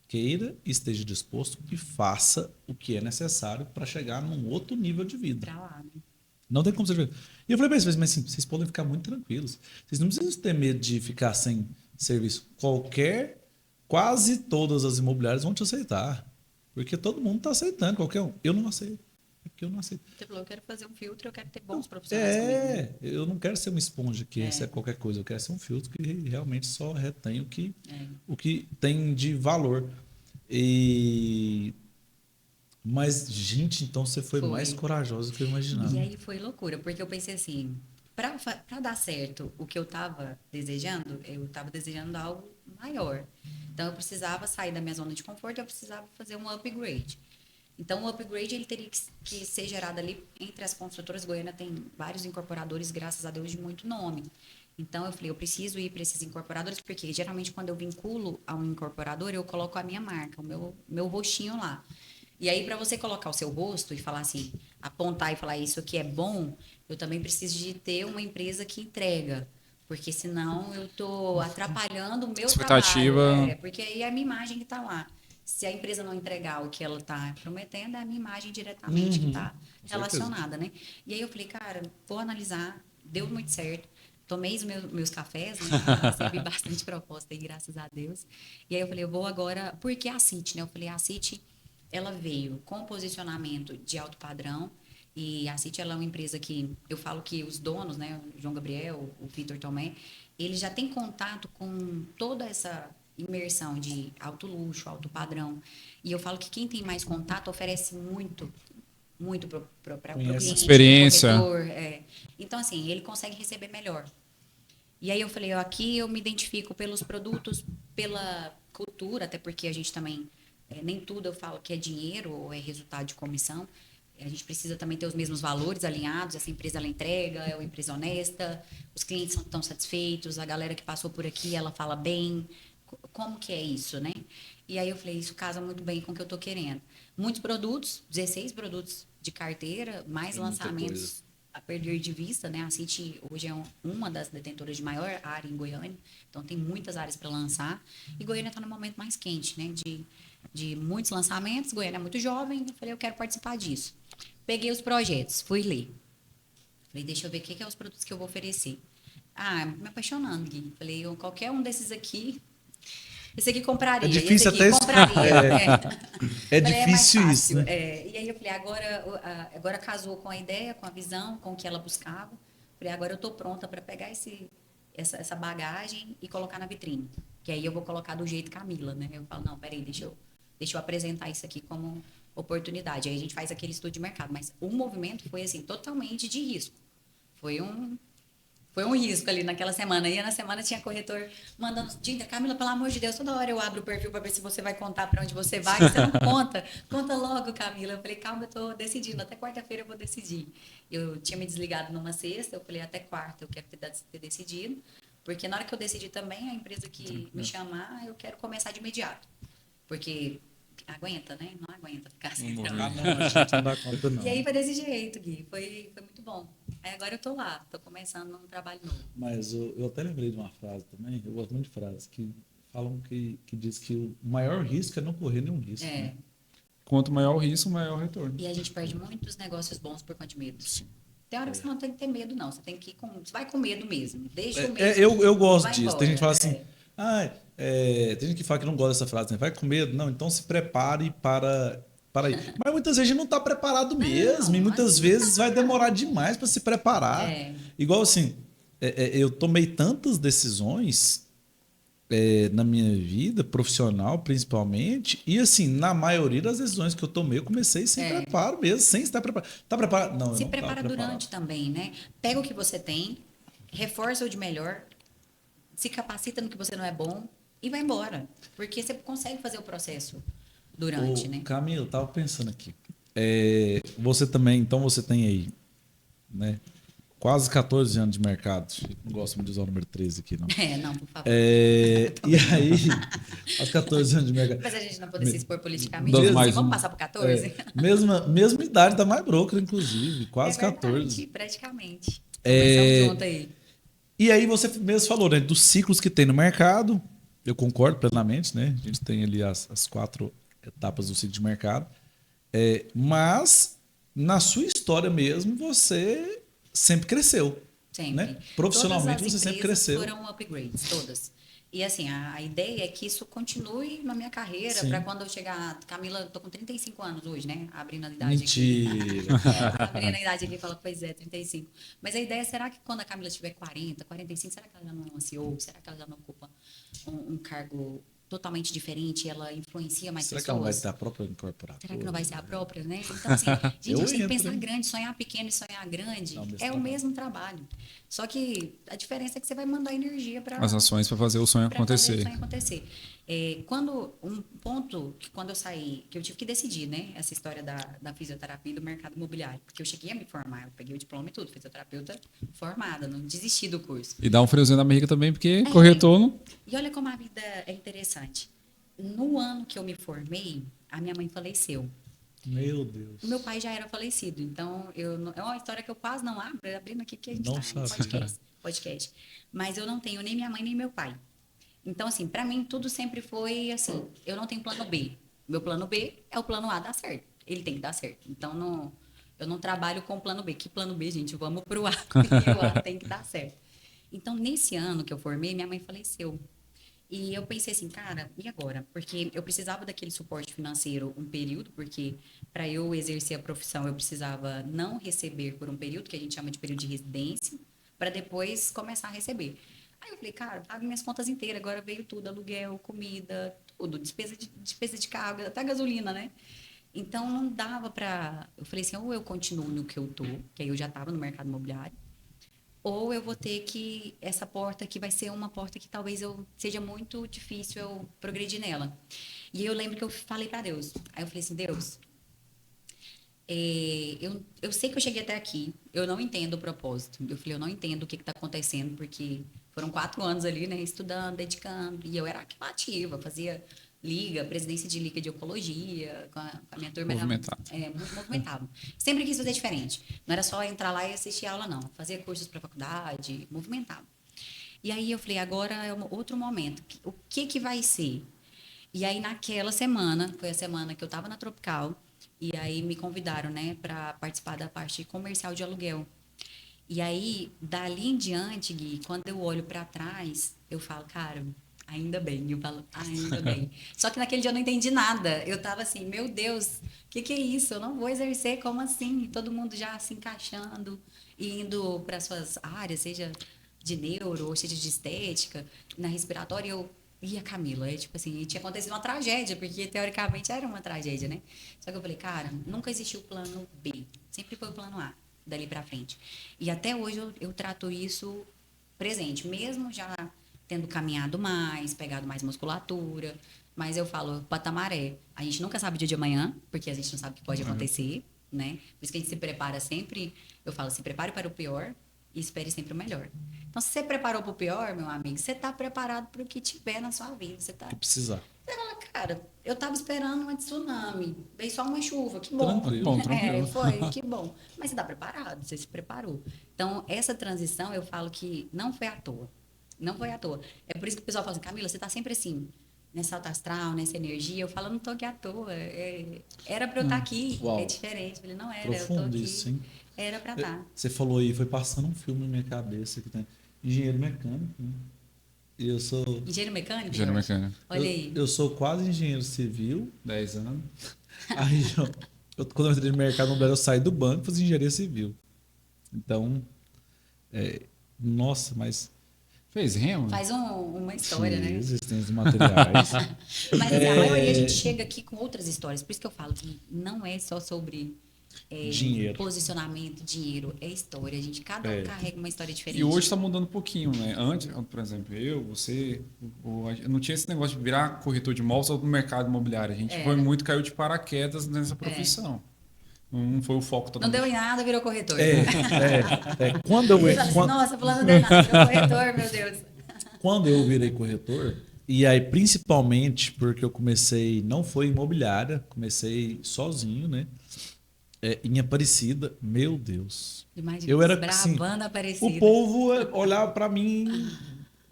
queira, esteja disposto e faça o que é necessário para chegar num outro nível de vida. Pra lá, né? Não tem como você. E eu falei para eles, mas assim, vocês podem ficar muito tranquilos. Vocês não precisam ter medo de ficar sem serviço. Quase todas as imobiliárias vão te aceitar. Porque todo mundo está aceitando, qualquer um. Eu não aceito. É porque eu não aceito. Você falou, eu quero fazer um filtro, eu quero ter bons profissionais comigo. Né? Eu não quero ser uma esponja que recebe qualquer coisa. Eu quero ser um filtro que realmente só retém o que tem de valor. Mas, gente, então você foi mais corajosa do que eu imaginava. E aí foi loucura, porque eu pensei assim, para dar certo o que eu estava desejando algo maior. Então eu precisava sair da minha zona de conforto, eu precisava fazer um upgrade. Então o upgrade ele teria que ser gerado ali entre as construtoras. Goiânia tem vários incorporadores, graças a Deus, de muito nome. Então eu falei, eu preciso ir para esses incorporadores, porque geralmente quando eu vinculo a um incorporador, eu coloco a minha marca, o meu rostinho lá. E aí, para você colocar o seu rosto e falar assim, apontar e falar isso aqui é bom, eu também preciso de ter uma empresa que entrega. Porque senão eu estou atrapalhando o meu Expectativa. trabalho. Porque aí é a minha imagem que está lá. Se a empresa não entregar o que ela está prometendo, é a minha imagem diretamente que está relacionada, né? E aí eu falei, cara, vou analisar, deu muito certo. Tomei os meus cafés, né? Recebi bastante proposta aí, graças a Deus. E aí eu falei, eu vou agora... Porque a City, né? Eu falei, a City, ela veio com posicionamento de alto padrão. E a City, ela é uma empresa que... Eu falo que os donos, né? O João Gabriel, o Vitor Tomé, eles já têm contato com toda essa imersão de alto luxo, alto padrão. E eu falo que quem tem mais contato oferece muito para o cliente, experiência. pro corretor. Então, assim, ele consegue receber melhor. E aí eu falei, aqui eu me identifico pelos produtos, pela cultura, até porque a gente também, nem tudo eu falo que é dinheiro ou é resultado de comissão. A gente precisa também ter os mesmos valores alinhados, essa empresa ela entrega, é uma empresa honesta, os clientes estão satisfeitos, a galera que passou por aqui, ela fala bem. Como que é isso, né? E aí eu falei, isso casa muito bem com o que eu estou querendo. Muitos produtos, 16 produtos de carteira, mais lançamentos a perder de vista, né? A City hoje é uma das detentoras de maior área em Goiânia, então tem muitas áreas para lançar. E Goiânia está no momento mais quente, né? de muitos lançamentos, Goiânia é muito jovem, eu falei, eu quero participar disso. Peguei os projetos, fui ler. Falei, deixa eu ver o que é os produtos que eu vou oferecer. Ah, me apaixonando, Gui. Falei, qualquer um desses aqui, esse aqui compraria. É difícil esse aqui até compraria. É Falei, difícil mais isso, fácil. né? E aí eu falei, agora casou com a ideia, com a visão, com o que ela buscava. Falei, agora eu estou pronta para pegar essa bagagem e colocar na vitrine. Que aí eu vou colocar do jeito Camila, né? Eu falo, não, peraí, deixa eu apresentar isso aqui como oportunidade. Aí a gente faz aquele estudo de mercado. Mas o movimento foi, assim, totalmente de risco. Foi um risco ali naquela semana. E na semana tinha corretor mandando, Dinda, Camila, pelo amor de Deus, toda hora eu abro o perfil para ver se você vai contar para onde você vai. Você não conta. Conta logo, Camila. Eu falei, calma, eu estou decidindo. Até quarta-feira eu vou decidir. Eu tinha me desligado numa sexta. Eu falei, até quarta eu quero ter decidido. Porque na hora que eu decidir também, a empresa que me chamar, eu quero começar de imediato. Porque aguenta, né? Não aguenta ficar assim. Não, a gente não dá conta, não. E aí foi desse jeito, Gui. Foi muito bom. Aí agora eu tô lá, tô começando um trabalho novo. Mas eu até lembrei de uma frase também, eu gosto muito de frases, que falam que diz que o maior risco é não correr nenhum risco. Né? Quanto maior o risco, maior o retorno. E a gente perde muitos negócios bons por conta de medo. Sim. Tem hora que você não tem que ter medo, não. Você tem que ir com. Você vai com medo mesmo. Deixa o medo. Eu gosto disso. Embora. Tem gente que fala assim. Tem gente que fala que não gosta dessa frase, né? Vai com medo. Não, então se prepare para ir. Mas muitas vezes a gente não está preparado mesmo. E muitas vezes vai demorar demais para se preparar. Igual assim, eu tomei tantas decisões na minha vida, profissional principalmente, e assim, na maioria das decisões que eu tomei, eu comecei sem preparo mesmo, sem estar preparado. Tá preparado? Não, se eu não prepara tava durante também, né? Pega o que você tem, reforça o de melhor, se capacita no que você não é bom e vai embora. Porque você consegue fazer o processo durante, né? Camilo, eu tava pensando aqui. Você também, então você tem aí, né? Quase 14 anos de mercado. Não gosto muito de usar o número 13 aqui, não. Não, por favor. E aí, quase 14 anos de mercado. Mas a gente não pode se expor politicamente. Vamos passar por 14? Mesma idade da mais broker, inclusive. Quase verdade, 14. Praticamente. Começamos junto aí. E aí você mesmo falou, né? Dos ciclos que tem no mercado. Eu concordo plenamente, né? A gente tem ali as 4 etapas do ciclo de mercado. Mas, na sua história mesmo, você sempre cresceu. Sempre. Né? Profissionalmente você sempre cresceu. Foram upgrades, todas. E assim, a ideia é que isso continue na minha carreira, para quando eu chegar. Camila, tô com 35 anos hoje, né? Abrindo a idade Mentira, aqui. Abrindo a idade aqui e fala, pois é, 35. Mas a ideia, será que quando a Camila tiver 40, 45, será que ela já não é uma CEO? Será que ela já não ocupa um cargo totalmente diferente, ela influencia mais pessoas. Será que ela vai ser a própria incorporadora? Será que não vai ser a própria, né? Então, assim, a gente tem que pensar grande, sonhar pequeno e sonhar grande é o mesmo trabalho. Só que a diferença é que você vai mandar energia para as ações para fazer o sonho acontecer. Um ponto que quando eu saí, que eu tive que decidir, né? Essa história da fisioterapia e do mercado imobiliário. Porque eu cheguei a me formar, eu peguei o diploma e tudo, fisioterapeuta formada, não desisti do curso. E dá um friozinho na barriga também, porque corretor não... E olha como a vida é interessante. No ano que eu me formei, a minha mãe faleceu. Meu Deus. O meu pai já era falecido, então é uma história que eu quase não abro, abrindo aqui que a gente está em podcast. Mas eu não tenho nem minha mãe nem meu pai. Então, assim, para mim tudo sempre foi assim, eu não tenho plano B. Meu plano B é o plano A dar certo. Ele tem que dar certo. Então, eu não trabalho com o plano B. Que plano B, gente? Vamos pro A. E o A tem que dar certo. Então, nesse ano que eu formei, minha mãe faleceu. E eu pensei assim, cara, e agora? Porque eu precisava daquele suporte financeiro um período, porque para eu exercer a profissão eu precisava não receber por um período, que a gente chama de período de residência, para depois começar a receber. Aí eu falei, cara, pago minhas contas inteiras, agora veio tudo, aluguel, comida, tudo, despesa de carro, até gasolina, né? Então não dava para... Eu falei assim, ou eu continuo no que eu tô, que aí eu já estava no mercado imobiliário, ou eu vou ter que... Essa porta aqui vai ser uma porta que talvez seja muito difícil eu progredir nela. E eu lembro que eu falei para Deus. Aí eu falei assim, Deus, eu sei que eu cheguei até aqui, eu não entendo o propósito. Eu falei, eu não entendo o que está acontecendo, porque foram 4 anos ali, né, estudando, dedicando. E eu era ativa, fazia presidência de liga de oncologia, com a minha turma. Movimentado. Muito movimentado. Sempre quis fazer diferente. Não era só entrar lá e assistir aula, não. Fazia cursos para faculdade, movimentado. E aí eu falei, agora é outro momento. O que vai ser? E aí, naquela semana, foi a semana que eu estava na Tropical, e aí me convidaram, né, para participar da parte comercial de aluguel. E aí, dali em diante, Gui, quando eu olho para trás, eu falo, cara, ainda bem. Eu falo, ainda bem. Só que naquele dia eu não entendi nada. Eu tava assim, meu Deus, o que é isso? Eu não vou exercer, como assim? E todo mundo já se encaixando e indo para suas áreas, seja de neuro, ou seja de estética, na respiratória, e a Camila, tipo assim, tinha acontecido uma tragédia, porque teoricamente era uma tragédia, né? Só que eu falei, cara, nunca existiu o plano B, sempre foi o plano A, dali pra frente. E até hoje eu trato isso presente, mesmo já tendo caminhado mais, pegado mais musculatura, mas eu falo, o patamar é, a gente nunca sabe o dia de amanhã, porque a gente não sabe o que pode acontecer, né? Por isso que a gente se prepara sempre, eu falo, se prepare para o pior e espere sempre o melhor. Então, se você preparou para o pior, meu amigo, você está preparado para o que tiver na sua vida. Você tá... Que precisar. Você fala, cara, eu estava esperando uma tsunami, veio só uma chuva, que bom. Tranquilo. Bom, tranquilo. É, foi, que bom. Mas você está preparado, você se preparou. Então, essa transição, eu falo que não foi à toa. Não foi à toa. É por isso que o pessoal fala assim, Camila, você está sempre assim, nessa alta astral, nessa energia. Eu falo, não estou aqui à toa. Era para eu estar aqui. Uau. É diferente. Eu falei, não era, eu Profundo estou aqui. isso, hein? Era para estar. Você falou aí, foi passando um filme na minha cabeça que tem engenheiro mecânico, né? E eu sou. Engenheiro mecânico? Engenheiro Jorge? mecânico. Olha aí. Eu sou quase engenheiro civil. 10 anos. Aí quando eu entrei no mercado imobiliário, eu saí do banco e fiz engenharia civil. Então, nossa, mas Fez remo? Faz uma história, né? existem os materiais. Mas assim, a maioria a gente chega aqui com outras histórias. Por isso que eu falo que não é só sobre Dinheiro. posicionamento, dinheiro, é história. A gente, cada um carrega uma história diferente. E hoje está mudando um pouquinho, né? Antes, por exemplo, você, eu não tinha esse negócio de virar corretor de imóveis ou no mercado imobiliário. A gente foi muito, caiu de paraquedas nessa profissão. Não foi o foco Não totalmente. deu em nada, virou corretor. Quando eu, Você fala assim, quando, nossa, fulano não deu nada, virou corretor, meu Deus. quando eu virei corretor, e aí principalmente porque eu comecei, não foi imobiliária, comecei sozinho, né? Em Aparecida, meu Deus. Imagina, Eu era assim, bravando Aparecida. o povo olhava pra mim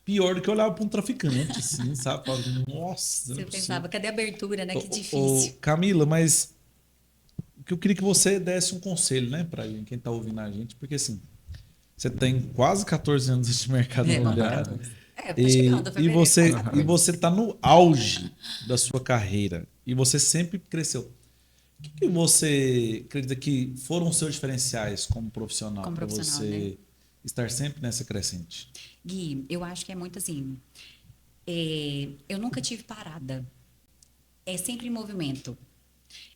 pior do que olhava pra um traficante, assim, sabe? Falava, nossa, Você não é pensava, possível. cadê a abertura, né? Que Ô, difícil. Camila, mas o que eu queria que você desse um conselho, né, pra quem tá ouvindo a gente, porque assim, você tem quase 14 anos nesse mercado imobiliário. Tá chegando, E você tá no auge da sua carreira e você sempre cresceu. O que você acredita que foram os seus diferenciais como profissional para você estar sempre nessa crescente? Gui, eu acho que é muito assim. Eu nunca tive parada. É sempre em movimento.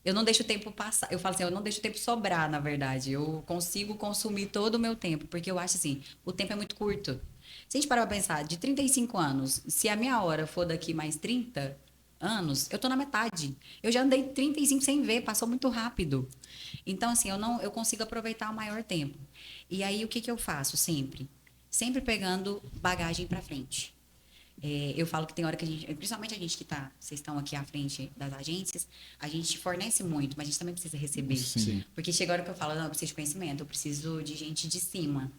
Eu não deixo o tempo passar. Eu falo assim, eu não deixo o tempo sobrar, na verdade. Eu consigo consumir todo o meu tempo, porque eu acho assim, o tempo é muito curto. Se a gente parar pra pensar, de 35 anos, se a minha hora for daqui mais 30 anos, eu tô na metade. Eu já andei 35 sem ver, passou muito rápido. Então, assim, eu consigo aproveitar o maior tempo. E aí, o que eu faço sempre? Sempre pegando bagagem para frente. Eu falo que tem hora que a gente, principalmente a gente que vocês estão aqui à frente das agências, a gente fornece muito, mas a gente também precisa receber. Sim. Porque chega a hora que eu falo, não, eu preciso de conhecimento, eu preciso de gente de cima.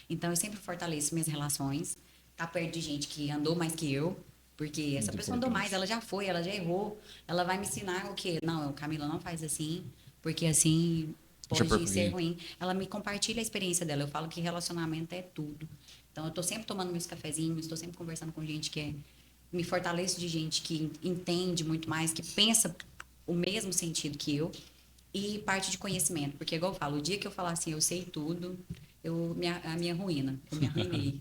Então, eu sempre fortaleço minhas relações, tá perto de gente que andou mais que eu, porque essa pessoa andou mais, ela já foi, ela já errou, ela vai me ensinar o quê? Não, Camila, não faz assim, porque assim pode ser ruim. Ela me compartilha a experiência dela, eu falo que relacionamento é tudo. Então, eu estou sempre tomando meus cafezinhos, estou sempre conversando com gente que me fortaleço de gente que entende muito mais, que pensa o mesmo sentido que eu, e parte de conhecimento. Porque, igual eu falo, o dia que eu falar assim, eu sei tudo, a minha ruína, eu me arruinei.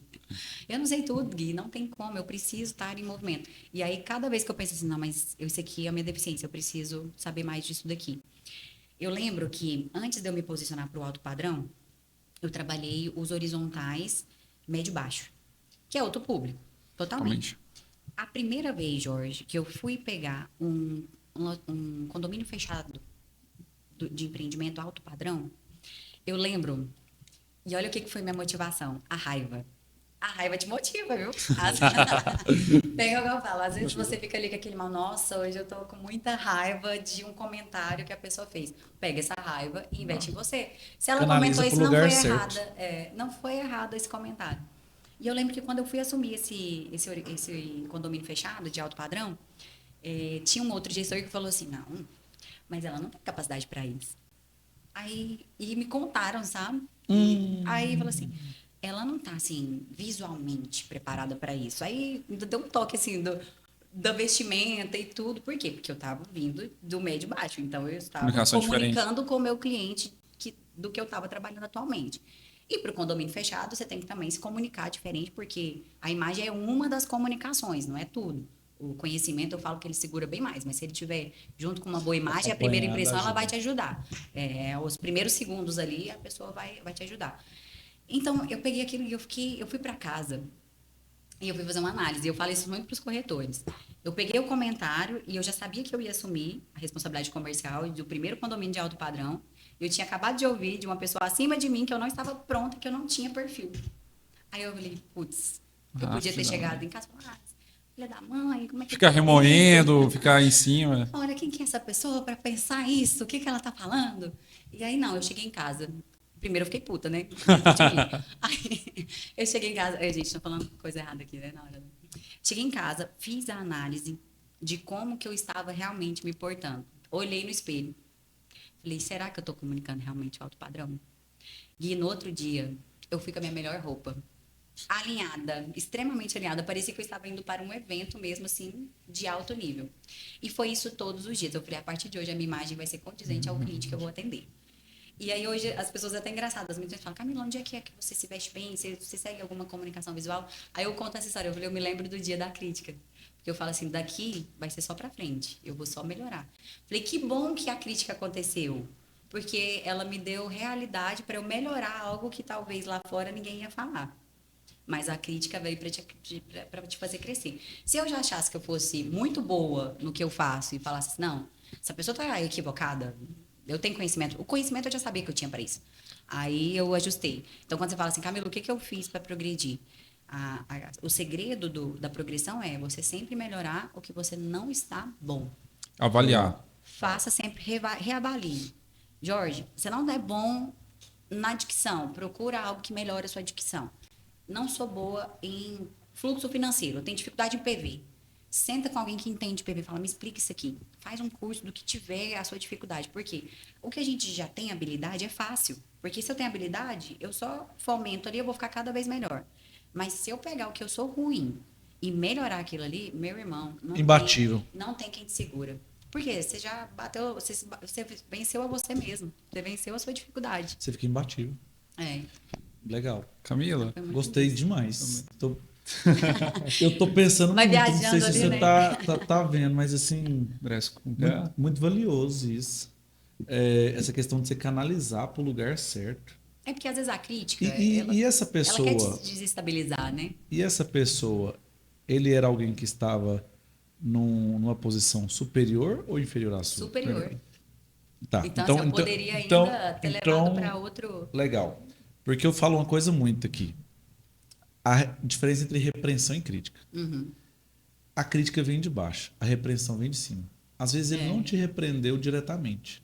Eu não sei tudo, Gui, não tem como, eu preciso estar em movimento. E aí, cada vez que eu penso assim, não, mas isso aqui é a minha deficiência, eu preciso saber mais disso daqui. Eu lembro que, antes de eu me posicionar para o alto padrão, eu trabalhei os horizontais médio e baixo, que é outro público, totalmente. A primeira vez, Jorge, que eu fui pegar um condomínio fechado de empreendimento alto padrão, eu lembro, e olha o que foi minha motivação, a raiva. A raiva te motiva, viu? Pega o que eu falo, às vezes você fica ali com aquele mal, nossa, hoje eu tô com muita raiva de um comentário que a pessoa fez. Pega essa raiva e investe em você. Se ela comentou isso, não foi errada. Não foi errado esse comentário. E eu lembro que quando eu fui assumir esse condomínio fechado de alto padrão, tinha um outro gestor que falou assim, não, mas ela não tem capacidade para isso. Aí, e me contaram, sabe? Aí falou assim, ela não tá, assim, visualmente preparada para isso. Aí ainda deu um toque, assim, da vestimenta e tudo. Por quê? Porque eu tava vindo do médio baixo. Então, eu estava Comunicação comunicando com o meu cliente do que eu estava trabalhando atualmente. E para o condomínio fechado, você tem que também se comunicar diferente, porque a imagem é uma das comunicações, não é tudo. O conhecimento, eu falo que ele segura bem mais, mas se ele tiver junto com uma boa imagem, a primeira Acompanhado impressão, ela ajuda. vai te ajudar. Os primeiros segundos ali, a pessoa vai te ajudar. Então, eu peguei aquilo e eu fui para casa e eu fui fazer uma análise. E eu falo isso muito para os corretores. Eu peguei o comentário e eu já sabia que eu ia assumir a responsabilidade comercial do primeiro condomínio de alto padrão. Eu tinha acabado de ouvir de uma pessoa acima de mim que eu não estava pronta, que eu não tinha perfil. Aí eu falei, putz, eu podia ter chegado em casa e falar, filha da mãe, como é que Ficar é remoendo, isso? ficar em cima. Olha, quem que é essa pessoa para pensar isso? O que que ela tá falando? E aí, não, eu cheguei em casa. Primeiro eu fiquei puta, né? Aí, eu cheguei em casa. Ai, gente, tô falando coisa errada aqui, né? Na hora. Cheguei em casa, fiz a análise de como que eu estava realmente me portando. Olhei no espelho. Falei, será que eu tô comunicando realmente o alto padrão? E no outro dia, eu fui com a minha melhor roupa. Alinhada, extremamente alinhada. Parecia que eu estava indo para um evento mesmo, assim, de alto nível. E foi isso todos os dias. Eu falei, a partir de hoje, a minha imagem vai ser condizente ao cliente que eu vou atender. E aí, hoje, as pessoas até engraçadas, muitas vezes falam, Camila, onde é que você se veste bem? Você segue alguma comunicação visual? Aí eu conto essa história. Eu falei, eu me lembro do dia da crítica. Porque eu falo assim, daqui vai ser só para frente. Eu vou só melhorar. Falei, que bom que a crítica aconteceu. Porque ela me deu realidade para eu melhorar algo que talvez lá fora ninguém ia falar. Mas a crítica veio para te fazer crescer. Se eu já achasse que eu fosse muito boa no que eu faço e falasse assim, não, essa pessoa está equivocada, eu tenho conhecimento. O conhecimento eu já sabia que eu tinha para isso. Aí eu ajustei. Então, quando você fala assim, Camila, o que eu fiz para progredir? O segredo da progressão é você sempre melhorar o que você não está bom. Avaliar. Faça sempre, reavalie. Jorge, você não é bom na dicção, procura algo que melhore a sua dicção. Não sou boa em fluxo financeiro, eu tenho dificuldade em PV. Senta com alguém que entende PV, fala, me explica isso aqui. Faz um curso do que tiver a sua dificuldade. Por quê? O que a gente já tem habilidade é fácil. Porque se eu tenho habilidade, eu só fomento ali, eu vou ficar cada vez melhor. Mas se eu pegar o que eu sou ruim e melhorar aquilo ali, meu irmão, Imbatível. Não tem quem te segura. Por quê? Você já bateu, você venceu a você mesmo. Você venceu a sua dificuldade. Você fica imbatível. É. Legal. Camila? Gostei demais. Eu tô pensando Vai muito, não sei viajando se ali, você né? tá vendo, mas assim, muito valioso isso. Essa questão de você canalizar para o lugar certo. É porque às vezes a crítica, E essa pessoa, ela quer te desestabilizar, né? e essa pessoa, ele era alguém que estava numa posição superior ou inferior à sua? Superior. Tá. Então, eu poderia ainda ter levado para outro... Legal. Porque eu falo uma coisa muito aqui. A diferença entre repreensão e crítica. Uhum. A crítica vem de baixo, a repreensão vem de cima. Às vezes ele não te repreendeu diretamente.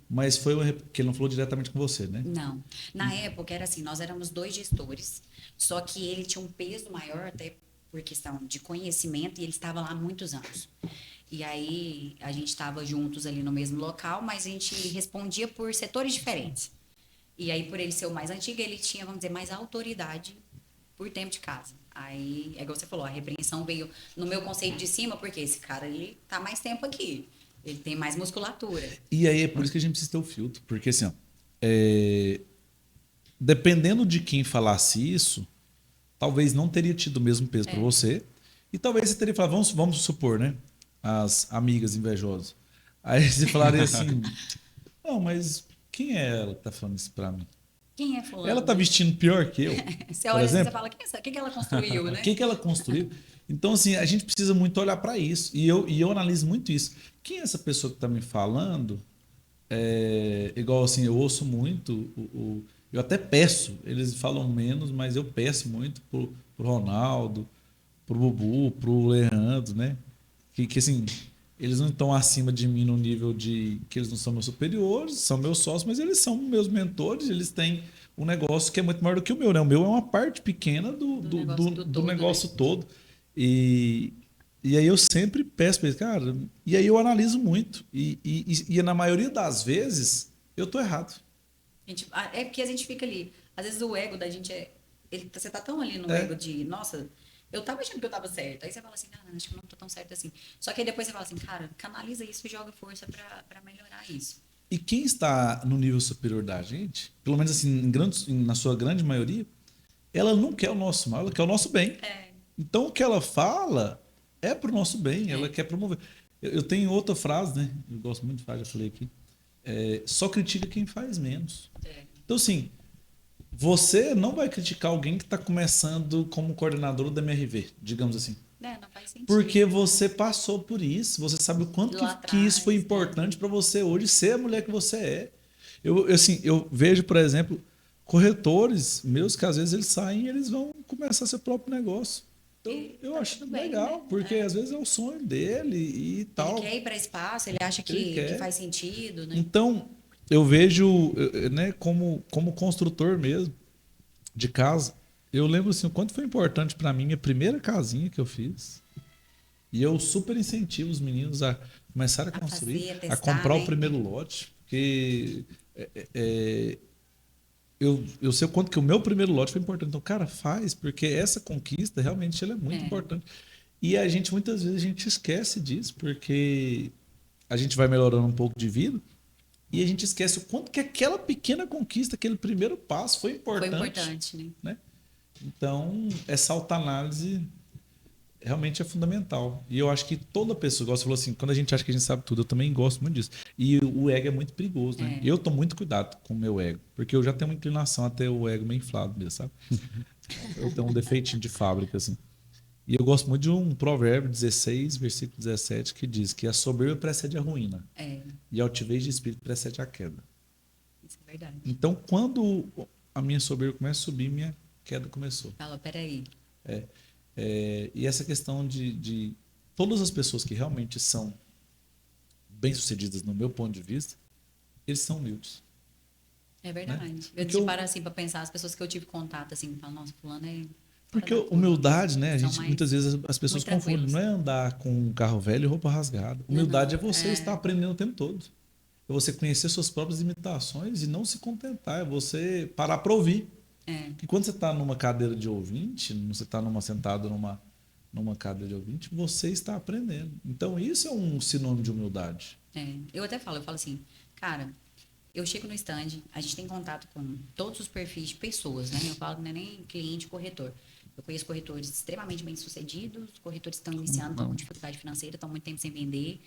Mas foi que ele não falou diretamente com você, né? Não. Na época era assim, nós éramos 2 gestores, só que ele tinha um peso maior, até por questão de conhecimento, e ele estava lá há muitos anos. E aí a gente estava juntos ali no mesmo local, mas a gente respondia por setores diferentes. E aí, por ele ser o mais antigo, ele tinha, vamos dizer, mais autoridade por tempo de casa. Aí, é igual você falou, a repreensão veio no meu conceito de cima, porque esse cara, ele tá mais tempo aqui. Ele tem mais musculatura. E aí é por isso que a gente precisa ter o filtro. Porque assim, ó, dependendo de quem falasse isso, talvez não teria tido o mesmo peso para você. E talvez você teria falado, vamos supor, né? As amigas invejosas. Aí você falaria assim, não, mas quem é ela que tá falando isso para mim? Quem é fulano? Ela tá vestindo pior que eu. Você olha assim e fala, o que ela construiu, né? O que ela construiu? Então, assim, a gente precisa muito olhar para isso. E eu analiso muito isso. Quem é essa pessoa que está me falando? Igual assim, eu ouço muito, eu até peço, eles falam menos, mas eu peço muito pro Ronaldo, pro Bubu, pro Leandro, né? Que assim, eles não estão acima de mim no nível de que eles não são meus superiores, são meus sócios, mas eles são meus mentores, eles têm um negócio que é muito maior do que o meu, né? O meu é uma parte pequena do negócio todo. E E aí eu sempre peço para eles, cara, e aí eu analiso muito. E na maioria das vezes eu tô errado. É porque a gente fica ali. Às vezes o ego da gente você tá tão ali no É. ego de, nossa, eu tava achando que eu tava certo. Aí você fala assim, cara, acho que eu não tô tão certo assim. Só que aí depois você fala assim, cara, canaliza isso e joga força pra melhorar isso. E quem está no nível superior da gente, pelo menos assim, na sua grande maioria, ela não quer o nosso mal, ela quer o nosso bem. É, Então o que ela fala é pro nosso bem, ela é, quer promover. Eu tenho outra frase, né? Eu gosto muito de frase, já falei aqui. Só critica quem faz menos. é. Então, assim, você não vai criticar alguém que está começando como coordenador da MRV, digamos assim. Não faz Porque sentido. você passou por isso, você sabe o quanto Lá que isso foi atrás, importante para você hoje ser a mulher que você é. Assim, eu vejo, por exemplo, corretores meus que às vezes eles saem e eles vão começar seu próprio negócio. Então, e eu tá acho tudo bem, legal, né? porque às vezes é o sonho dele e Ele tal. quer ir para espaço, ele acha Ele que quer. faz sentido, né? Então, eu vejo, né, como construtor mesmo de casa, eu lembro assim, o quanto foi importante para mim a primeira casinha que eu fiz. E eu super incentivo os meninos a começar a A construir, fazer, a a testar, comprar o né? primeiro lote, porque eu sei o quanto que o meu primeiro lote foi importante. Então, cara, faz, porque essa conquista realmente ela é muito É, importante. E a gente, muitas vezes, a gente esquece disso, porque a gente vai melhorando um pouco de vida e a gente esquece o quanto que aquela pequena conquista, aquele primeiro passo foi foi importante, importante, né? né? Então, essa autoanálise realmente é fundamental. E eu acho que toda pessoa, igual você falou assim, quando a gente acha que a gente sabe tudo, eu também gosto muito disso. E o ego é muito perigoso, né? É. Eu tomo muito cuidado com o meu ego, porque eu já tenho uma inclinação a ter o ego meio inflado mesmo, sabe? Eu tenho um defeitinho de fábrica, assim. E eu gosto muito de um provérbio 16, versículo 17, que diz que a soberba precede a ruína É, e a altivez de espírito precede a queda. isso é verdade. Então, quando a minha soberba começa a subir, minha queda começou. Fala, peraí. E essa questão de todas as pessoas que realmente são bem-sucedidas, no meu ponto de vista, eles são humildes. É Né? verdade. Eu Porque, de parar assim pra pensar, as pessoas que eu tive contato, assim, falam, nossa, fulano é fora porque da curva. humildade, né? A São gente, mais, muitas vezes as pessoas muito confundem. tranquilos. Não é andar com um carro velho e roupa rasgada. Não, Humildade é não. você estar aprendendo o tempo todo. É você conhecer suas próprias limitações e não se contentar. É você parar para ouvir. É, Porque quando você está numa cadeira de ouvinte, você está sentado numa cadeira de ouvinte, você está aprendendo. Então, isso é um sinônimo de humildade. eu falo assim, cara, eu chego no stand, a gente tem contato com todos os perfis de pessoas, né? Eu falo que não é nem cliente, corretor. Eu conheço corretores extremamente bem-sucedidos, corretores que estão iniciando, estão com dificuldade financeira, estão muito tempo sem vender.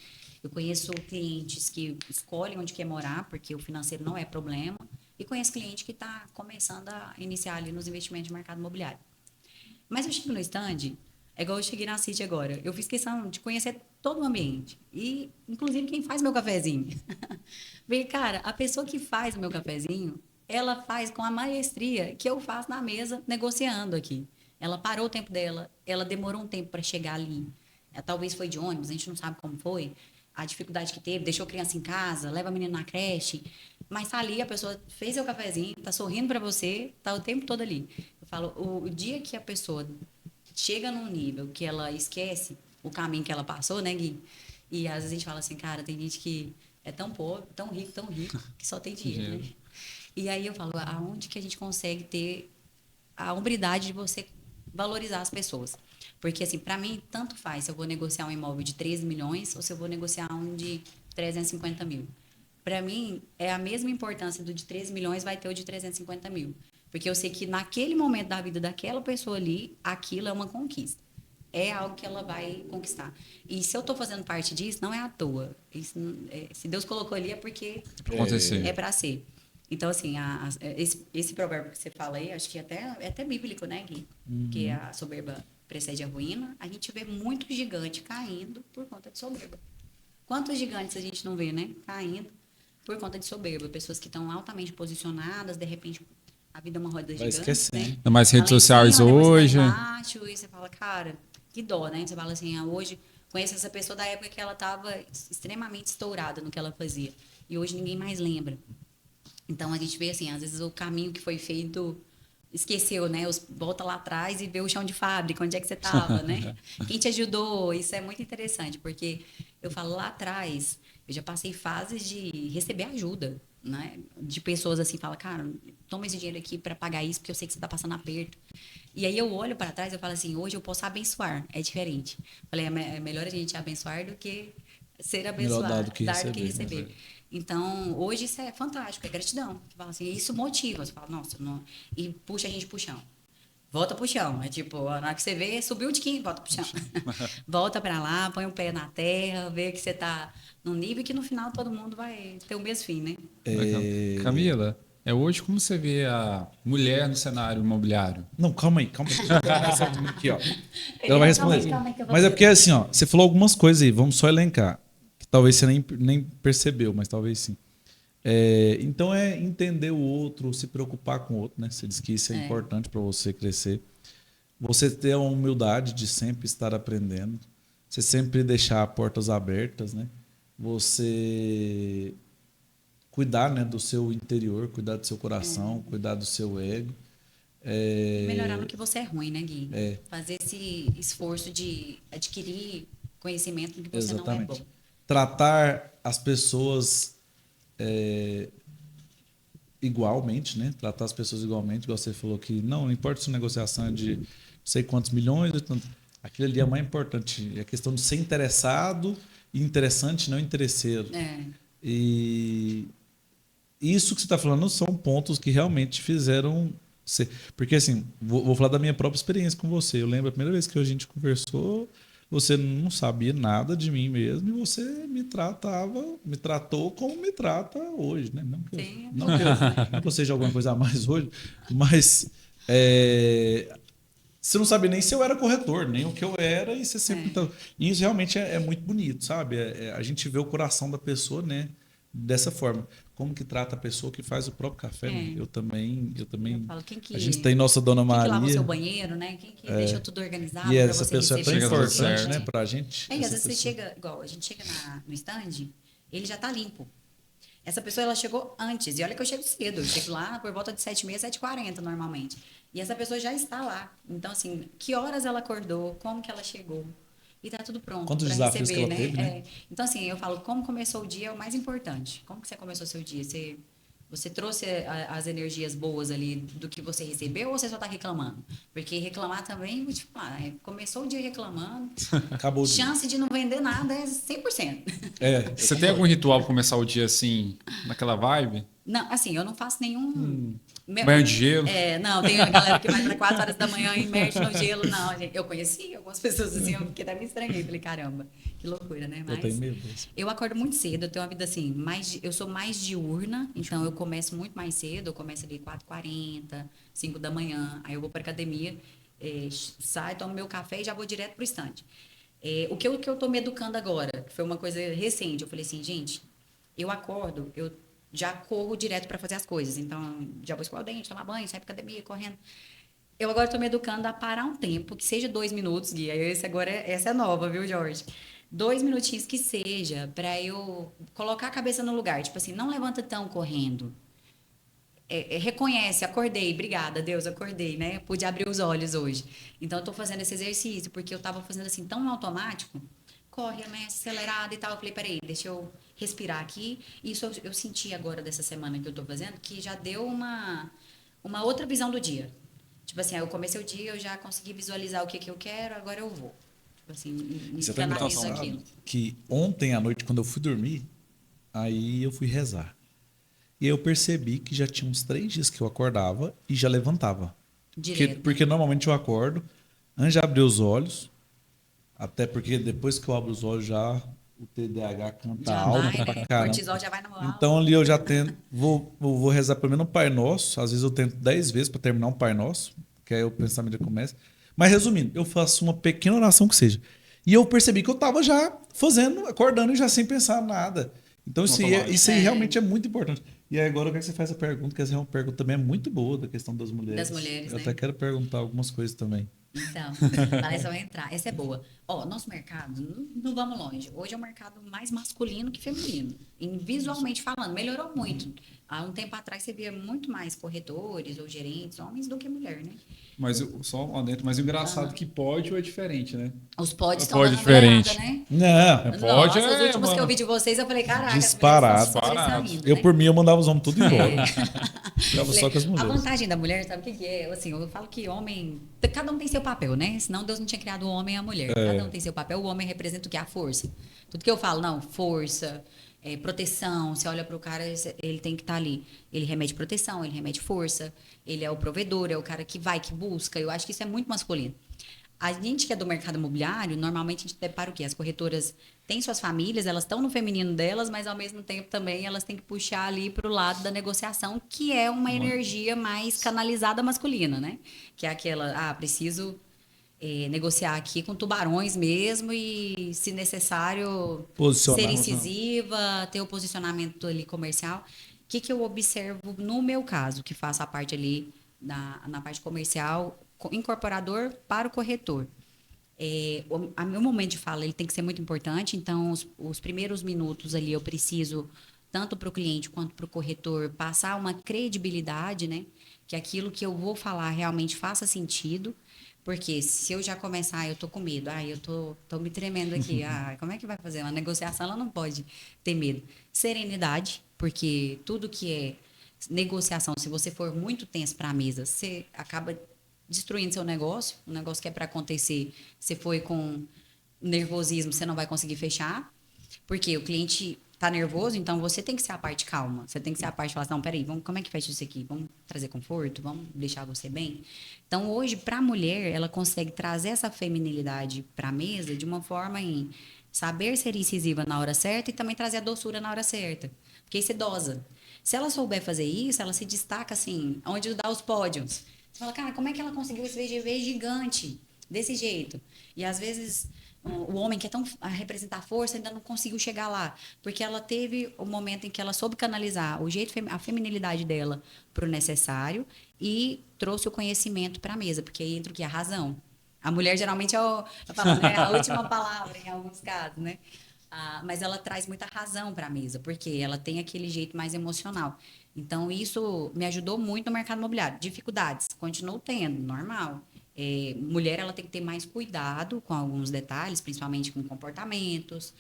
Eu conheço clientes que escolhem onde quer morar, porque o financeiro não é problema. E conheço cliente que está começando a iniciar ali nos investimentos de mercado imobiliário. Mas eu chego no stand, é igual eu cheguei na City agora. Eu fiz questão de conhecer todo o ambiente. E, inclusive, quem faz meu cafezinho. Porque, cara, a pessoa que faz o meu cafezinho, ela faz com a maestria que eu faço na mesa, negociando aqui. Ela parou o tempo dela, ela demorou um tempo para chegar ali. Talvez foi de ônibus, a gente não sabe como foi. A dificuldade que teve, deixou a criança em casa, leva a menina na creche. Mas tá ali, a pessoa fez seu cafezinho, tá sorrindo para você, tá o tempo todo ali. Eu falo, o dia que a pessoa chega num nível que ela esquece o caminho que ela passou, né, Gui? E às vezes a gente fala assim, cara, tem gente que é tão pobre, tão rico, que só tem dinheiro, né? E aí eu falo, aonde que a gente consegue ter a hombridade de você valorizar as pessoas? Porque, assim, para mim, tanto faz se eu vou negociar um imóvel de 13 milhões ou se eu vou negociar um de 350 mil. Para mim, é a mesma importância do de 13 milhões vai ter o de 350 mil. Porque eu sei que naquele momento da vida daquela pessoa ali, aquilo é uma conquista. É algo que ela vai conquistar. E se eu estou fazendo parte disso, não é à toa. Isso, se Deus colocou ali é porque Acontecer. é para ser. Então, assim, esse provérbio que você fala aí, acho que é até bíblico, né, Gui? Que a soberba precede a ruína. A gente vê muito gigante caindo por conta de soberba. Quantos gigantes a gente não vê, né? Caindo por conta de soberba. Pessoas que estão altamente posicionadas, de repente a vida é uma roda Vai gigante, esquecendo. né? Ainda mais redes Tá lá em sociais cima, depois hoje. você tá embaixo, e você fala, cara, que dó, né? Você fala assim, hoje conheço essa pessoa da época que ela estava extremamente estourada no que ela fazia. E hoje ninguém mais lembra. Então a gente vê assim, às vezes o caminho que foi feito esqueceu, né? Volta lá atrás e vê o chão de fábrica, onde é que você estava, né? Quem te ajudou? Isso é muito interessante, porque eu falo lá atrás, eu já passei fases de receber ajuda, né? De pessoas assim, fala, cara, toma esse dinheiro aqui para pagar isso, porque eu sei que você está passando aperto. E aí eu olho para trás e eu falo assim, hoje eu posso abençoar, é diferente. Falei, é melhor a gente abençoar do que ser Melhor dar abençoado, do que dar do que receber. receber. Então, hoje isso é fantástico, é gratidão. Você fala assim, isso motiva, você fala, nossa, não... e puxa a gente pro chão. Volta pro chão. É tipo, na hora que você vê, subiu de 15, volta pro chão. Volta para lá, põe o pé na terra, vê que você tá num nível que no final todo mundo vai ter o mesmo fim, né? Camila, hoje como você vê a mulher no cenário imobiliário? Não, calma aí. Aqui, ó. Ela Calma vai aí, responder. calma aí que eu vou Mas é ver. porque assim, ó, você falou algumas coisas aí, vamos só elencar. Que talvez você nem percebeu, mas talvez sim. Então é entender o outro, se preocupar com o outro, né? Você disse que isso é importante para você crescer. Você ter a humildade de sempre estar aprendendo. Você sempre deixar portas abertas, né? Você cuidar, né, do seu interior, cuidar do seu coração, cuidar do seu ego. Melhorar no que você é ruim, né, Gui? Fazer esse esforço de adquirir conhecimento no que você não é bom. Tratar as pessoas igualmente, né? Tratar as pessoas igualmente, igual você falou que não importa se a negociação é de não sei quantos milhões, aquilo ali é mais importante. É a questão de ser interessado e interessante, não interesseiro. E isso que você está falando são pontos que realmente fizeram ser. Porque assim, vou falar da minha própria experiência com você. Eu lembro a primeira vez que a gente conversou, você não sabia nada de mim mesmo e você me tratou como me trata hoje, né? Não que eu seja alguma coisa a mais hoje, mas você não sabia nem se eu era corretor, nem o que eu era, e você sempre tá... E isso realmente é muito bonito, sabe? A gente vê o coração da pessoa, né? Dessa forma. Como que trata a pessoa que faz o próprio café, né? Eu também. Eu falo, A gente tem nossa Dona Maria. Quem que lava o seu banheiro, né? Quem que deixa tudo organizado E para essa você pessoa é tão receber importante, né, pra gente. às vezes você chega, igual, a gente chega no stand, ele já tá limpo. Essa pessoa, ela chegou antes. E olha que eu chego cedo. Eu chego lá por volta de 7h30, 7h40 normalmente. E essa pessoa já está lá. Então, assim, que horas ela acordou? Como que ela chegou? E tá tudo pronto Quantos para desafios receber, que ela teve, né? Então, assim, eu falo, como começou o dia é o mais importante. Como que você começou o seu dia? Você trouxe as energias boas ali do que você recebeu ou você só está reclamando? Porque reclamar também, vou te falar, começou o dia reclamando, Acabou o dia. chance de não vender nada é 100%. Você tem algum ritual para começar o dia assim, naquela vibe? Não, assim, eu não faço nenhum... Banho de gelo? Não, tem a galera que vai para 4 horas da manhã e imerge no gelo. Não, gente, eu conheci algumas pessoas assim, eu fiquei até me estranhei. Falei, caramba, que loucura, né? Mas Eu tenho medo. eu acordo muito cedo, eu tenho uma vida assim, eu sou mais diurna, então eu começo muito mais cedo, eu começo ali 4h40, 5 da manhã, aí eu vou para academia, saio, tomo meu café e já vou direto pro estande. O que eu tô me educando agora, que foi uma coisa recente, eu falei assim, gente, eu acordo, eu já corro direto para fazer as coisas. Então, já vou escovar o dente, tomar banho, sair para academia, correndo. Eu agora estou me educando a parar um tempo, que seja 2 minutos, Gui. Essa é nova, viu, Jorge? 2 minutinhos que seja, para eu colocar a cabeça no lugar. Tipo assim, não levanta tão correndo. Reconhece, acordei, obrigada, Deus, acordei, né? Pude abrir os olhos hoje. Então, eu estou fazendo esse exercício, porque eu estava fazendo assim tão automático, corre, acelerada e tal. Eu falei, peraí, deixa eu respirar aqui. Isso eu senti agora dessa semana que eu tô fazendo, que já deu uma outra visão do dia. Tipo assim, eu comecei o dia, eu já consegui visualizar o que eu quero, agora eu vou. Tipo assim, me canalizo aquilo. Que ontem à noite, quando eu fui dormir, aí eu fui rezar. E aí eu percebi que já tinha uns 3 dias que eu acordava e já levantava. Direto. Porque normalmente eu acordo, antes de abrir os olhos, até porque depois que eu abro os olhos já o TDAH canta Já alto vai, pra né? caramba. Cortisol já vai no alto. Então ali eu já tento, vou rezar pelo menos um Pai Nosso, às vezes eu tento 10 vezes para terminar um Pai Nosso, que aí o pensamento já começa. Mas resumindo, eu faço uma pequena oração que seja. E eu percebi que eu estava já fazendo, acordando já sem pensar nada. Então isso aí realmente é muito importante. E aí agora eu quero que você faça a pergunta, que essa é uma pergunta também muito boa da questão das mulheres. Das mulheres, eu né? até quero perguntar algumas coisas também. Então, essa vai entrar. Essa é boa. Nosso mercado, não vamos longe. Hoje é um mercado mais masculino que feminino. Visualmente falando, melhorou muito. Há um tempo atrás você via muito mais corretores ou gerentes, homens do que mulher, né? Mas só lá dentro. Mas o engraçado é que pódio é diferente, né? Os pods estão Pódio dando uma diferente. né? Não, Pode Nossa, os últimos que eu mano. vi de vocês, eu falei, caraca, Disparado. as mulheres estão sobressaindo, eu né? por mim eu mandava os homens tudo embora. É. Ficava só com as A mulheres. vantagem da mulher, sabe o que é? Assim, eu falo que homem. Cada um tem seu papel, né? Senão Deus não tinha criado o homem e a mulher. Cada um tem seu papel. O homem representa o que? A força. Tudo que eu falo, não, força, proteção. Você olha para o cara, ele tem que estar ali. Ele remete proteção, ele remete força. Ele é o provedor, é o cara que vai, que busca. Eu acho que isso é muito masculino. A gente que é do mercado imobiliário, normalmente a gente depara o quê? As corretoras têm suas famílias, elas estão no feminino delas, mas ao mesmo tempo também elas têm que puxar ali para o lado da negociação, que é uma energia mais canalizada masculina, né? Que é aquela, preciso negociar aqui com tubarões mesmo e, se necessário, Posicionar. ser incisiva, ter o posicionamento ali comercial. O que eu observo no meu caso, que faço a parte ali na parte comercial, incorporador para o corretor. O meu momento de fala ele tem que ser muito importante, então os primeiros minutos ali eu preciso, tanto para o cliente quanto para o corretor, passar uma credibilidade, né? Que aquilo que eu vou falar realmente faça sentido, porque se eu já começar, eu tô com medo, eu tô me tremendo aqui, como é que vai fazer? Uma negociação, ela não pode ter medo. Serenidade, porque tudo que é negociação, se você for muito tenso para a mesa, você acaba destruindo seu negócio, um negócio que é para acontecer, você foi com nervosismo, você não vai conseguir fechar, porque o cliente está nervoso, então você tem que ser a parte calma, você tem que ser a parte de falar, não, peraí, como é que fecha isso aqui? Vamos trazer conforto? Vamos deixar você bem? Então, hoje, para a mulher, ela consegue trazer essa feminilidade para a mesa de uma forma em saber ser incisiva na hora certa e também trazer a doçura na hora certa, porque isso é dosa. Se ela souber fazer isso, ela se destaca, assim, onde dá os pódios. Você fala, cara, como é que ela conseguiu esse VGV gigante, desse jeito? E, às vezes, o homem que é tão a representar força ainda não conseguiu chegar lá, porque ela teve o momento em que ela soube canalizar o jeito, a feminilidade dela para o necessário e trouxe o conhecimento para a mesa, porque aí entra o que? A razão. A mulher, geralmente, é a última palavra, em alguns casos, né? Mas ela traz muita razão para a mesa, porque ela tem aquele jeito mais emocional. Então, isso me ajudou muito no mercado imobiliário. Dificuldades, continuo tendo, normal. Mulher, ela tem que ter mais cuidado com alguns detalhes, principalmente com comportamentos.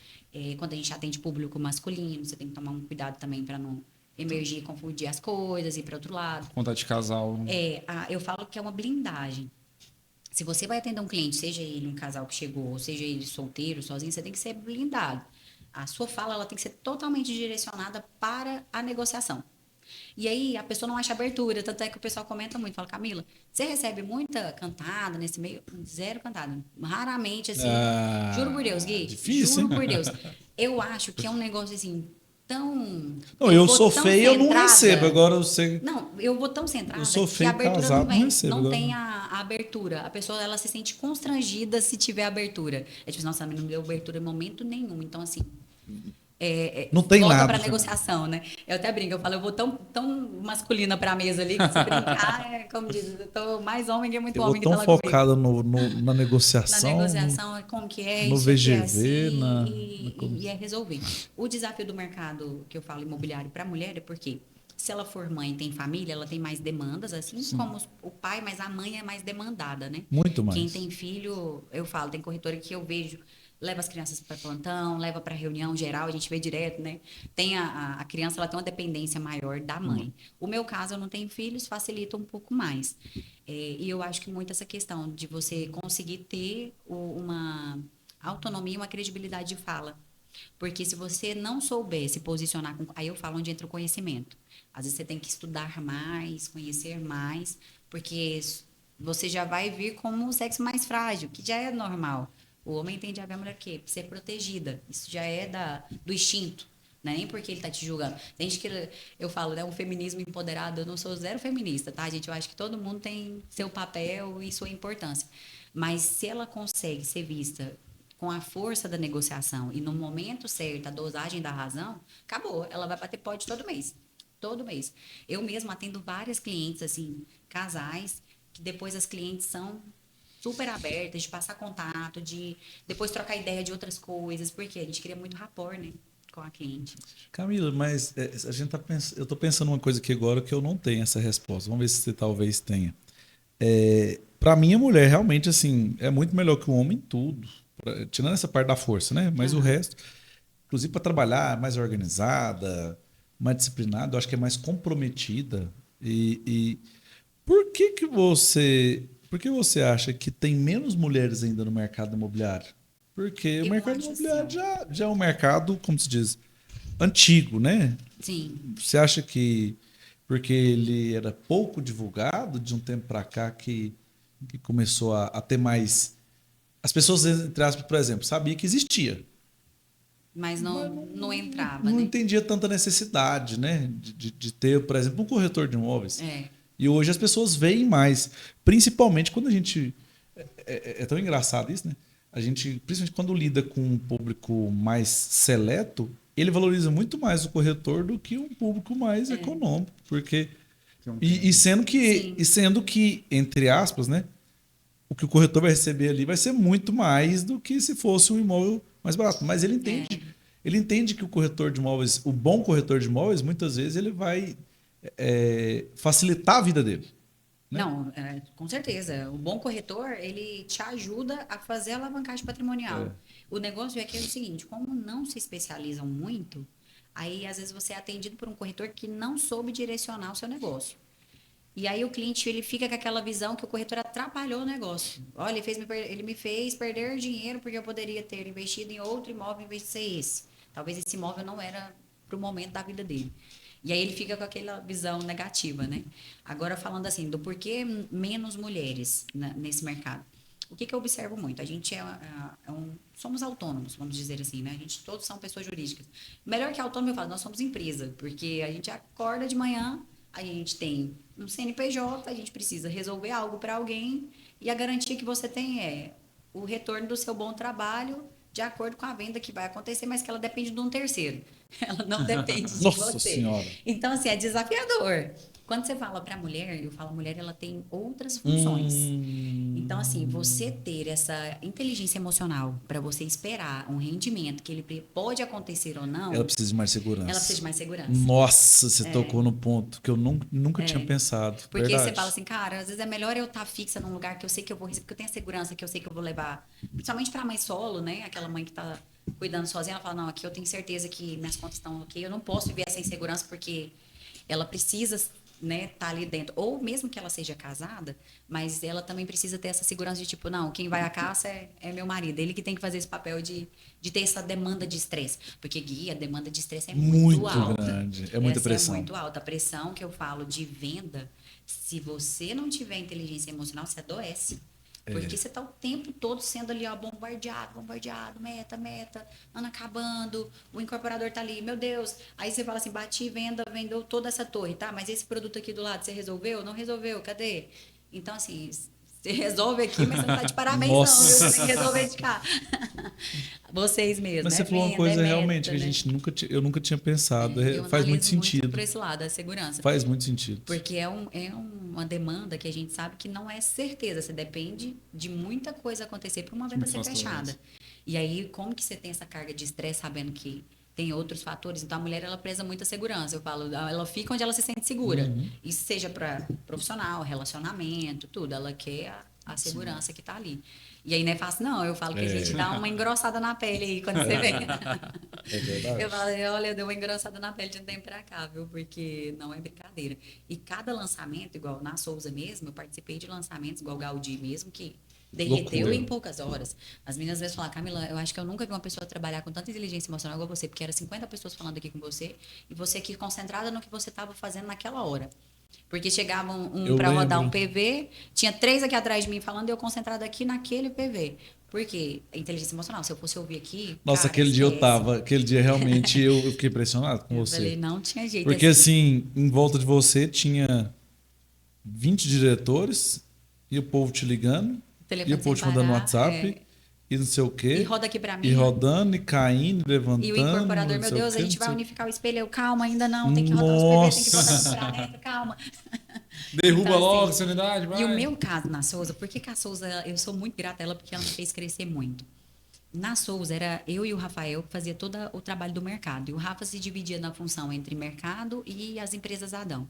Quando a gente atende público masculino, você tem que tomar um cuidado também para não emergir, confundir as coisas, ir para outro lado. Contato de casal. Eu falo que é uma blindagem. Se você vai atender um cliente, seja ele um casal que chegou, ou seja ele solteiro, sozinho, você tem que ser blindado. A sua fala ela tem que ser totalmente direcionada para a negociação. E aí a pessoa não acha abertura, tanto é que o pessoal comenta muito, fala, Camila, você recebe muita cantada nesse meio? Zero cantada. Raramente, assim. Juro por Deus, Gui. Difícil, Juro hein? por Deus. Eu acho que é um negócio assim, tão. Não, eu sou tão feio, eu não centrada. recebo. Agora você. Não, eu vou tão centrada Eu sou que feio, a abertura casado, não vem. não recebo, Não agora tem não. a abertura. A pessoa ela se sente constrangida se tiver abertura. É tipo, nossa, não me deu abertura em momento nenhum. Então, assim. Não tem volta nada. para negociação, né? Eu até brinco, eu falo, eu vou tão masculina para a mesa ali que se brincar, como diz, eu tô mais homem que muito Eu vou homem que tão tá lá comigo. focada na Na negociação. negociação, como que é, no isso aqui é VGV, assim, e é resolver. O desafio do mercado, que eu falo imobiliário para a mulher, é porque se ela for mãe e tem família, ela tem mais demandas, assim como o pai, mas a mãe é mais demandada, né? Muito mais. Quem tem filho, eu falo, tem corretora que eu vejo, leva as crianças para plantão, leva para reunião geral, a gente vê direto, né? Tem a criança, ela tem uma dependência maior da mãe. O meu caso, eu não tenho filhos, facilita um pouco mais. E eu acho que muito essa questão de você conseguir ter uma autonomia, uma credibilidade de fala. Porque se você não souber se posicionar, aí eu falo onde entra o conhecimento. Às vezes você tem que estudar mais, conhecer mais, porque você já vai vir como o sexo mais frágil, que já é normal. O homem tende a ver a mulher que ser protegida. Isso já é do instinto. Não é nem porque ele está te julgando. Tem gente que eu falo, né? Um feminismo empoderado. Eu não sou zero feminista, tá, gente? Eu acho que todo mundo tem seu papel e sua importância. Mas se ela consegue ser vista com a força da negociação e no momento certo, a dosagem da razão, acabou. Ela vai bater pódio todo mês. Todo mês. Eu mesma atendo várias clientes, assim, casais, que depois as clientes são super abertas, de passar contato, de depois trocar ideia de outras coisas, porque a gente cria muito rapport, né? com a cliente. Camila, mas a gente eu estou pensando uma coisa aqui agora que eu não tenho essa resposta. Vamos ver se você talvez tenha. Para mim, a mulher realmente assim é muito melhor que o homem em tudo. Tirando essa parte da força, né? Mas o resto, inclusive para trabalhar, é mais organizada, mais disciplinada, eu acho que é mais comprometida. E por que você acha que tem menos mulheres ainda no mercado imobiliário? Porque o mercado imobiliário já é um mercado, como se diz, antigo, né? Sim. Você acha que porque ele era pouco divulgado de um tempo para cá que começou a ter mais... As pessoas, entre aspas, por exemplo, sabiam que existia. Mas não entrava, Não né? entendia tanta necessidade, né? De ter, por exemplo, um corretor de imóveis. E hoje as pessoas veem mais. Principalmente quando a gente... É tão engraçado isso, né? A gente, principalmente quando lida com um público mais seleto, ele valoriza muito mais o corretor do que um público mais econômico. Porque... sendo que, entre aspas, né? O que o corretor vai receber ali vai ser muito mais do que se fosse um imóvel mais barato. Mas ele entende. Ele entende que o corretor de imóveis, o bom corretor de imóveis, muitas vezes ele vai facilitar a vida dele. Né? Não, com certeza. O bom corretor, ele te ajuda a fazer a alavancagem patrimonial. O negócio é que é o seguinte, como não se especializam muito, aí às vezes você é atendido por um corretor que não soube direcionar o seu negócio. E aí o cliente ele fica com aquela visão que o corretor atrapalhou o negócio. Olha, ele me fez perder dinheiro porque eu poderia ter investido em outro imóvel em vez de ser esse. Talvez esse imóvel não era para o momento da vida dele. E aí ele fica com aquela visão negativa, né? Agora falando assim, do porquê menos mulheres nesse mercado. O que eu observo muito? A gente somos autônomos, vamos dizer assim, né? A gente todos são pessoas jurídicas. Melhor que autônomo, eu falo, nós somos empresa, porque a gente acorda de manhã, a gente tem um CNPJ, a gente precisa resolver algo para alguém e a garantia que você tem é o retorno do seu bom trabalho de acordo com a venda que vai acontecer, mas que ela depende de um terceiro. Ela não depende de Nossa você. Senhora. Então, assim, é desafiador. Quando você fala para a mulher, eu falo mulher, ela tem outras funções. Então, assim, você ter essa inteligência emocional para você esperar um rendimento que ele pode acontecer ou não. Ela precisa de mais segurança. Ela precisa de mais segurança. Nossa, você tocou no ponto que eu nunca tinha pensado. Porque Verdade. você fala assim, cara, às vezes é melhor eu estar fixa num lugar que eu sei que eu vou receber, porque eu tenho a segurança que eu sei que eu vou levar. Principalmente para mãe solo, né? Aquela mãe que está cuidando sozinha, ela fala, não, aqui eu tenho certeza que minhas contas estão ok, eu não posso viver essa insegurança porque ela precisa, né, tá ali dentro. Ou mesmo que ela seja casada, mas ela também precisa ter essa segurança de tipo, não, quem vai à caça é meu marido, ele que tem que fazer esse papel de ter essa demanda de estresse. Porque, Gui, a demanda de estresse é muito alta. Grande, é muita pressão. É muito alta. A pressão que eu falo de venda, se você não tiver inteligência emocional, você adoece. Porque você está o tempo todo sendo ali, ó, bombardeado, meta, ano acabando, o incorporador tá ali, meu Deus. Aí você fala assim, bati, vendeu toda essa torre, tá? Mas esse produto aqui do lado, você resolveu? Não resolveu, cadê? Então, assim, você resolve aqui, mas você não tá de parabéns não, viu? Você tem que resolver de cá. Vocês mesmos, mas né? você falou uma coisa realmente que a gente eu nunca tinha pensado. Faz muito sentido. Por esse lado, a segurança. Faz muito sentido. Porque é uma demanda que a gente sabe que não é certeza. Você depende de muita coisa acontecer para uma venda ser fechada. E aí, como que você tem essa carga de estresse sabendo que tem outros fatores? Então, a mulher, ela preza muita segurança. Eu falo, ela fica onde ela se sente segura. Isso seja para profissional, relacionamento, tudo. Ela quer a segurança que está ali. E aí não é fácil, não. Eu falo que a gente dá uma engrossada na pele aí quando você vem. É verdade. Eu falo, olha, eu dei uma engrossada na pele de um tempo pra cá, viu? Porque não é brincadeira. E cada lançamento, igual na Souza mesmo, eu participei de lançamentos, igual Gaudí mesmo, que derreteu em poucas horas. As meninas às vezes falam, Camila, eu acho que eu nunca vi uma pessoa trabalhar com tanta inteligência emocional igual você, porque era 50 pessoas falando aqui com você, e você aqui concentrada no que você estava fazendo naquela hora. Porque chegava um para rodar um PV, tinha 3 aqui atrás de mim falando e eu concentrada aqui naquele PV. Por quê? Inteligência emocional. Se eu fosse ouvir aqui. Nossa, cara, aquele dia realmente eu fiquei impressionado com você. Eu falei, não tinha jeito. Porque assim, em volta de você tinha 20 diretores e o povo te ligando, e o povo te mandando no WhatsApp. E não sei o quê. E roda aqui pra mim. E rodando, e caindo, levantando. E o incorporador, meu Deus, a gente vai unificar o espelho. Eu, calma, ainda não, tem que rodar os PV, tem que botar os ferramentas, calma. Derruba então, logo, assim, sanidade, vai. E o meu caso na Souza, por que a Souza, eu sou muito grata a ela, porque ela me fez crescer muito. Na Souza, era eu e o Rafael que fazia todo o trabalho do mercado. E o Rafa se dividia na função entre mercado e as empresas Adão.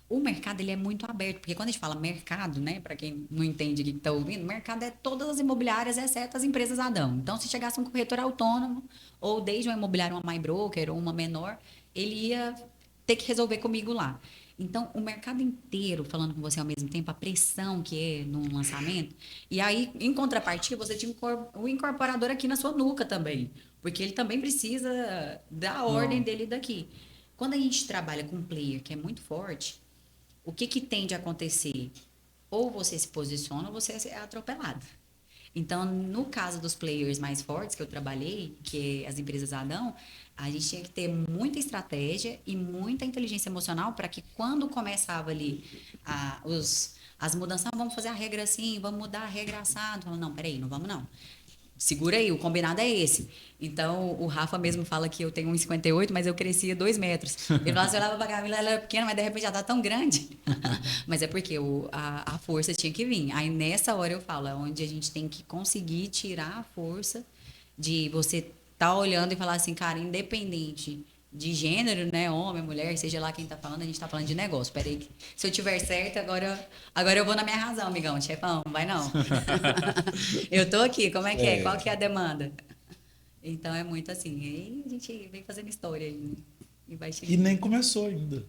O mercado ele é muito aberto, porque quando a gente fala mercado, né, para quem não entende o que está ouvindo, mercado é todas as imobiliárias, exceto as empresas Adão. Então, se chegasse um corretor autônomo, ou desde uma imobiliária, uma MyBroker ou uma menor, ele ia ter que resolver comigo lá. Então, o mercado inteiro falando com você ao mesmo tempo, a pressão que é no lançamento. E aí, em contrapartida, você tinha o incorporador aqui na sua nuca também, porque ele também precisa da ordem dele daqui. Quando a gente trabalha com um player que é muito forte, o que tende a acontecer? Ou você se posiciona ou você é atropelado. Então, no caso dos players mais fortes que eu trabalhei, que é as empresas Adão, a gente tinha que ter muita estratégia e muita inteligência emocional para que quando começava ali as mudanças, vamos fazer a regra assim, vamos mudar a regra assado. Não, peraí, não vamos não. Segura aí, o combinado é esse. Então, o Rafa mesmo fala que eu tenho 1,58, mas eu crescia 2 metros. Ele fala assim, eu olhava pra Camila, ela era pequena, mas de repente já tá tão grande. Mas é porque a força tinha que vir. Aí, nessa hora, eu falo, é onde a gente tem que conseguir tirar a força de você tá olhando e falar assim, cara, independente de gênero, né, homem, mulher, seja lá quem tá falando, a gente tá falando de negócio. Peraí, se eu tiver certo, agora eu vou na minha razão, amigão, chefão, vai não. Eu tô aqui, como é que é? Qual que é a demanda? Então é muito assim, aí a gente vem fazendo história aí, né? E vai E chegando. nem começou ainda.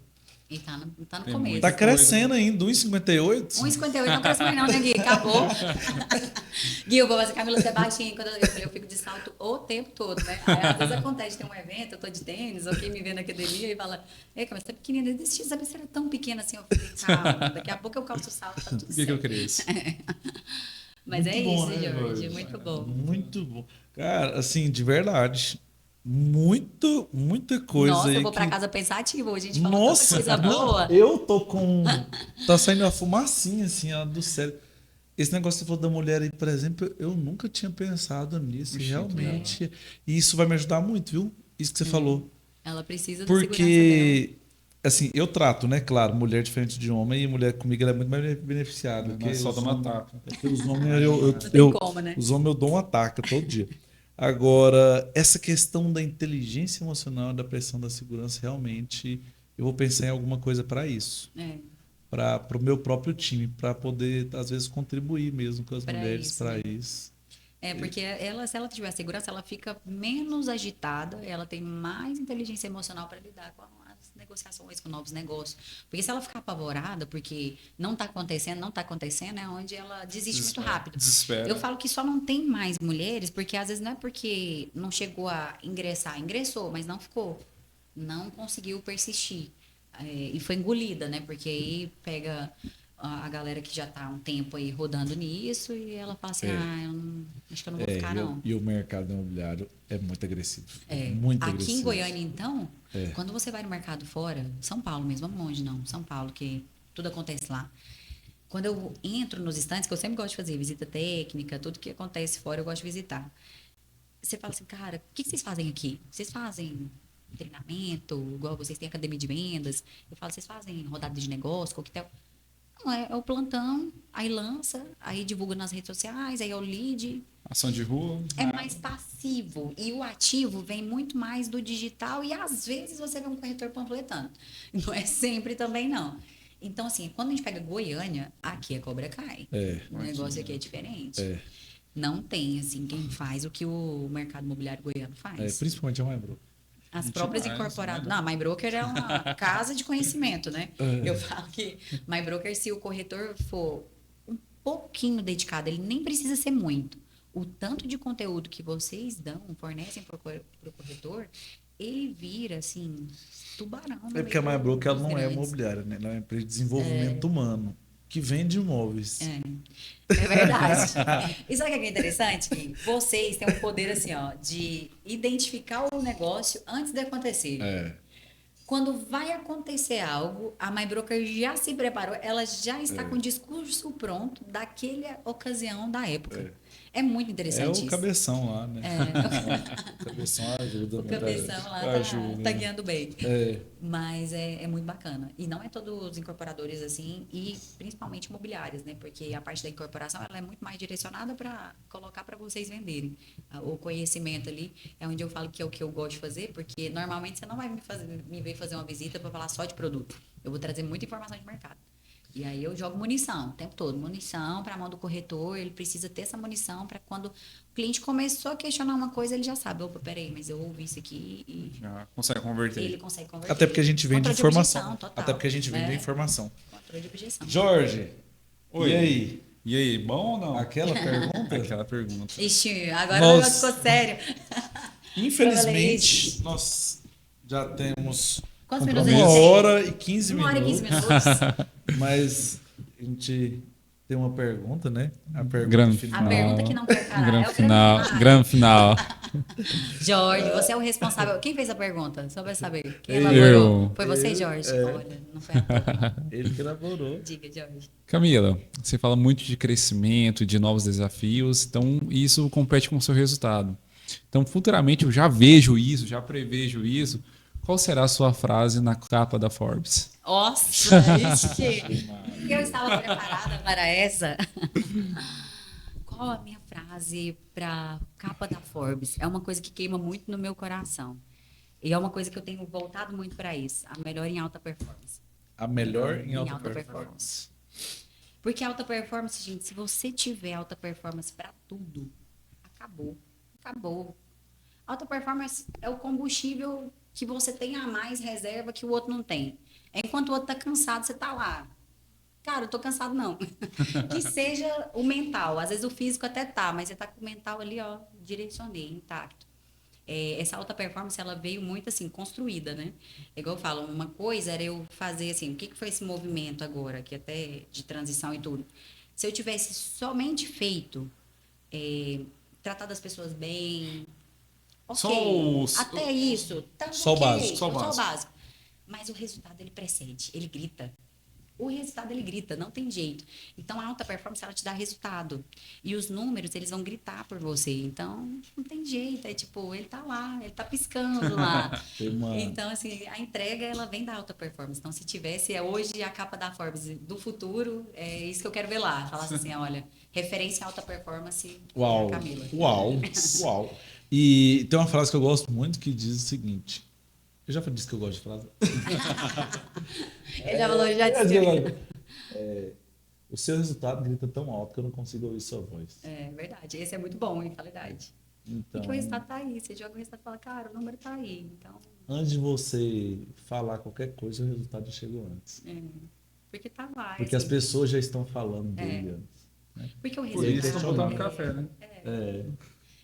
E tá no Tem começo. muita Tá crescendo ainda, 1,58? 1,58 não cresce mais não, né, Gui? Acabou. Gui, eu vou fazer Camila ser baixinha. Quando eu falei, eu fico de salto o tempo todo, né? Aí, às vezes acontece, tem um evento, eu tô de tênis, ou quem me vê na academia e fala, ei, Camila, você é pequenina, deixa eu saber se era tão pequena assim. Eu falei, calma, daqui a pouco eu calço o salto, tá tudo Por certo. que eu cresço? Mas Muito é bom, isso, né, Jorge, Jorge? muito bom. Muito bom. Cara, assim, de verdade. Muita coisa Nossa, eu aí vou pra que. casa pensativo, hoje a gente falou tanta Nossa, coisa boa. eu tô com. Tá saindo a fumacinha, assim, ó, do cérebro. Esse negócio que você falou da mulher aí, por exemplo, eu nunca tinha pensado nisso, e Ixi, realmente. E isso vai me ajudar muito, viu? Isso que você falou. Ela precisa da segurança dela. Porque, assim, eu trato, né, claro, mulher diferente de homem, e mulher comigo ela é muito mais beneficiada. Porque Nós só os dá uma homens, tapa. porque os homens Não tem como, né? os homens eu dou uma taca todo dia. Agora, essa questão da inteligência emocional, da pressão da segurança, realmente, eu vou pensar em alguma coisa para isso. É, Para o meu próprio time, para poder, às vezes, contribuir mesmo com as pra mulheres isso, para né? isso. É, porque ela, se ela tiver segurança, ela fica menos agitada, ela tem mais inteligência emocional para lidar com as negociações, com novos negócios. Porque se ela ficar apavorada, porque não está acontecendo, é onde ela desiste muito rápido. Desespera. Eu falo que só não tem mais mulheres, porque às vezes não é porque não chegou a ingressar, ingressou, mas não ficou, não conseguiu persistir. E foi engolida, né? Porque aí pega a galera que já está há um tempo aí rodando nisso e ela fala assim, acho que eu não vou ficar, não. E o mercado imobiliário é muito agressivo. É, Muito aqui agressivo. em Goiânia, então, quando você vai no mercado fora, São Paulo mesmo, vamos longe não, São Paulo, que tudo acontece lá. Quando eu entro nos estandes, que eu sempre gosto de fazer visita técnica, tudo que acontece fora eu gosto de visitar. Você fala assim, cara, o que vocês fazem aqui? Vocês fazem treinamento, igual vocês têm academia de vendas? Eu falo, vocês fazem rodada de negócio, coquetel? Não, é o plantão, aí lança, aí divulga nas redes sociais, aí é o lead. Ação de rua. É mais passivo. E o ativo vem muito mais do digital e às vezes você vê um corretor panfletando. Não é sempre também, não. Então, assim, quando a gente pega Goiânia, aqui a cobra cai. O negócio aqui é diferente. Não tem, assim, quem faz o que o mercado imobiliário goiano faz. Principalmente a MyBroker. As próprias Demais, incorporadas. né? Não, a MyBroker é uma casa de conhecimento, né? Eu falo que MyBroker, se o corretor for um pouquinho dedicado, ele nem precisa ser muito. O tanto de conteúdo que vocês fornecem para o corretor, ele vira, assim, tubarão. É porque a MyBroker ela dos não é grandes. imobiliária, né? Ela é uma empresa de desenvolvimento humano, que vende imóveis. É verdade. E sabe o que é interessante? Que vocês têm um poder assim, ó, de identificar o negócio antes de acontecer. Quando vai acontecer algo, a MyBroker já se preparou, ela já está com o discurso pronto daquela ocasião, da época. É muito É interessante o isso. cabeção lá, né? O cabeção ajuda. O muita cabeção gente. lá Ajuda, tá né? guiando bem. É, Mas é muito bacana. E não é todos os incorporadores assim, e principalmente imobiliários, né? Porque a parte da incorporação ela é muito mais direcionada para colocar para vocês venderem. O conhecimento ali é onde eu falo que é o que eu gosto de fazer, porque normalmente você não vai me ver fazer uma visita para falar só de produto. Eu vou trazer muita informação de mercado. E aí eu jogo munição o tempo todo, munição para a mão do corretor, ele precisa ter essa munição para quando o cliente começou a questionar uma coisa, ele já sabe, opa, peraí, mas eu ouvi isso aqui e Já consegue converter. ele consegue converter. até porque a gente vende Controle de informação. objeção, total. Até porque a gente vende É, informação. controle de objeção. Jorge, Oi. e aí? E aí, bom ou não? Aquela pergunta? Aquela pergunta. Ixi, agora Nós- o negócio ficou sério. Infelizmente, nós já temos Quantos minutos a 1 gente tem? hora e 15 1 hora e 15 minutos. minutos. Mas a gente tem uma pergunta, né? A pergunta Grande final. A pergunta que não quer calar. Grande É o final. Grande final. Jorge, você é o responsável. Quem fez a pergunta? Só pra saber. Quem Eu. elaborou? Foi você, Jorge? É. Olha, não foi à toa. Ele que elaborou. Diga, Jorge. Camila, você fala muito de crescimento, de novos desafios, então isso compete com o seu resultado. Então, futuramente eu já vejo isso, já prevejo isso. Qual será a sua frase na capa da Forbes? Nossa, ixi. Eu estava preparada para essa. Qual a minha frase para capa da Forbes? É uma coisa que queima muito no meu coração. E é uma coisa que eu tenho voltado muito para isso. A melhor em alta performance. A melhor em Em alta, alta performance. Porque alta performance, gente, se você tiver alta performance para tudo, acabou. Acabou. Alta performance é o combustível que você tem a mais reserva que o outro não tem. Enquanto o outro tá cansado, você tá lá. Cara, eu tô cansado não. Que seja o mental. Às vezes o físico até tá, mas você tá com o mental ali, ó, direcionei, intacto. Essa alta performance, ela veio muito assim, construída, né? É igual eu falo, uma coisa era eu fazer assim, o que foi esse movimento agora, que até de transição e tudo. Se eu tivesse somente feito, tratado as pessoas bem, ok, até isso, tá Só o ok, básico, só o só o básico. básico. Mas o resultado, ele precede, ele grita. O resultado, ele grita, não tem jeito. Então, a alta performance, ela te dá resultado. E os números, eles vão gritar por você. Então, não tem jeito. É tipo, ele tá lá, ele tá piscando lá. Tem uma- Então, assim, a entrega, ela vem da alta performance. Então, se tivesse hoje a capa da Forbes do futuro, é isso que eu quero ver lá. Falasse assim, olha, referência à alta performance, Uau, Camila. uau, uau. E tem uma frase que eu gosto muito que diz o seguinte. Eu já disse que eu gosto de frase. Ele já falou, já disse. O seu resultado grita tão alto que eu não consigo ouvir sua voz. É verdade. Esse é muito bom, em qualidade. Então, Porque o resultado tá aí. Você joga o resultado e fala, cara, o número tá aí. Então, antes de você falar qualquer coisa, o resultado já chegou antes. porque tá lá. Porque as assim. pessoas já estão falando dele antes. Porque o Por resultado. isso estão botando café, né? É,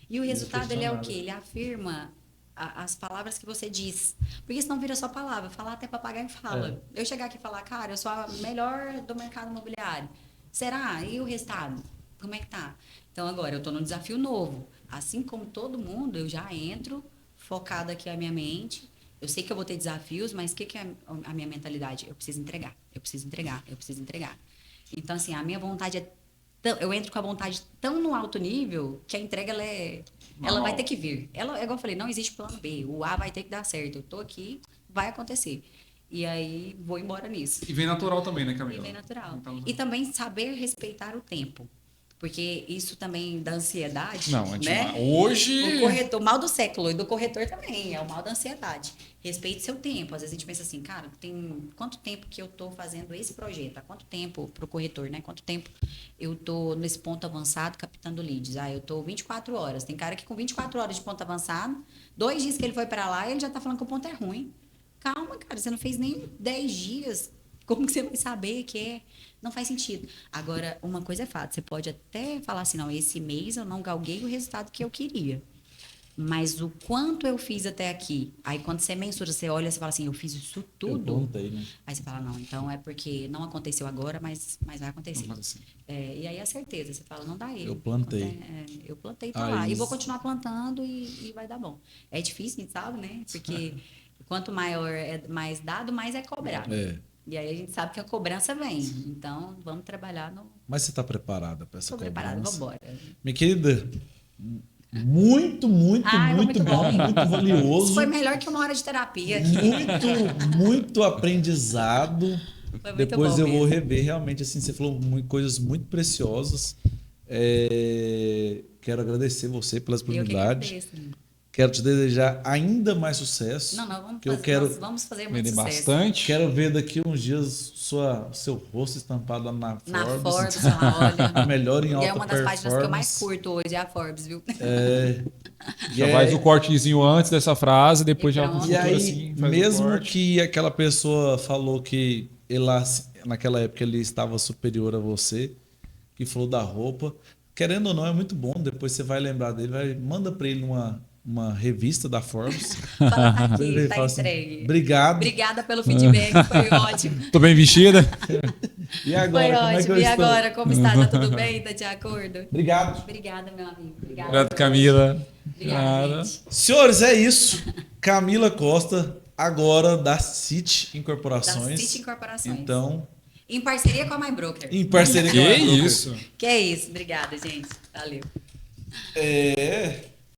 E o resultado, ele é o questionável. quê? Ele afirma as palavras que você diz. Porque senão vira só palavra. Falar até papagaio fala. Eu chegar aqui e falar, cara, eu sou a melhor do mercado imobiliário. Será? E o resultado? Como é que tá? Então, agora, eu tô num desafio novo. Assim como todo mundo, eu já entro focada aqui a minha mente. Eu sei que eu vou ter desafios, mas o que é a minha mentalidade? Eu preciso entregar, eu preciso entregar, eu preciso entregar. Então, assim, a minha vontade é eu entro com a vontade tão no alto nível que a entrega ela vai ter que vir. É igual eu falei, não existe plano B. O A vai ter que dar certo. Eu tô aqui, vai acontecer. E aí vou embora nisso. E vem natural também, né, E Camila? bem natural. Então, E também saber respeitar o tempo. Porque isso também da ansiedade, Não, né? hoje... O corretor, o mal do século e do corretor também, é o mal da ansiedade. Respeite seu tempo. Às vezes a gente pensa assim, cara, tem quanto tempo que eu estou fazendo esse projeto? Há quanto tempo para o corretor, né? Quanto tempo eu estou nesse ponto avançado captando leads? Eu estou 24 horas. Tem cara que com 24 horas de ponto avançado, 2 dias que ele foi para lá, ele já está falando que o ponto é ruim. Calma, cara, você não fez nem 10 dias. Como que você vai saber que é? Não faz sentido. Agora, uma coisa é fato, você pode até falar assim, não, esse mês eu não galguei o resultado que eu queria. Mas o quanto eu fiz até aqui? Aí, quando você mensura, você olha e fala assim, eu fiz isso eu tudo. contei, né? Aí você fala, não, então é porque não aconteceu agora, mas vai acontecer. E aí a certeza, você fala, não dá erro. Eu plantei. Eu plantei, tá lá. E vou continuar plantando e vai dar bom. É difícil, sabe, né? Porque quanto maior é mais dado, mais é cobrado. E aí a gente sabe que a cobrança vem. Então, vamos trabalhar no... Mas você está preparada para essa Estou cobrança? preparada, vamos embora. Minha querida, muito muito bom. valioso. Isso foi melhor que 1 hora de terapia. Muito aprendizado. Foi muito Depois bom eu vou mesmo. rever, realmente, assim, você falou coisas muito preciosas. Quero agradecer você pela Eu que disponibilidade. agradeço. Quero te desejar ainda mais sucesso. Não, vamos que eu fazer, quero, nós vamos fazer muito Vender sucesso. bastante. quero ver daqui uns dias seu rosto estampado lá na Na Forbes. Forbes, lá, olha. Melhor em E alta é uma das páginas que eu mais performance. curto hoje, é a Forbes, viu? Já faz o cortezinho antes dessa frase, depois já Então, E aí, assim, faz o mesmo corte. que aquela pessoa falou que ele, naquela época ele estava superior a você, que falou da roupa, querendo ou não, é muito bom. Depois você vai lembrar dele, manda para ele uma revista da Forbes. Fala, tá Ele aqui, tá fala assim, entregue. obrigado. Obrigada pelo feedback, foi ótimo. Tô bem vestida? E agora, Foi como é que ótimo. eu E estou? agora, como está? Tá tudo bem? Tá de acordo? Obrigado. Obrigada, meu amigo. Obrigada. Obrigado, Camila. Obrigada, Nada. gente. Senhores, é isso. Camila Costa, agora da City Incorporações. Da City Incorporações. Então, Em parceria com a My Broker. em parceria Que com a My Broker. isso? Que é isso. Obrigada, gente. Valeu. É,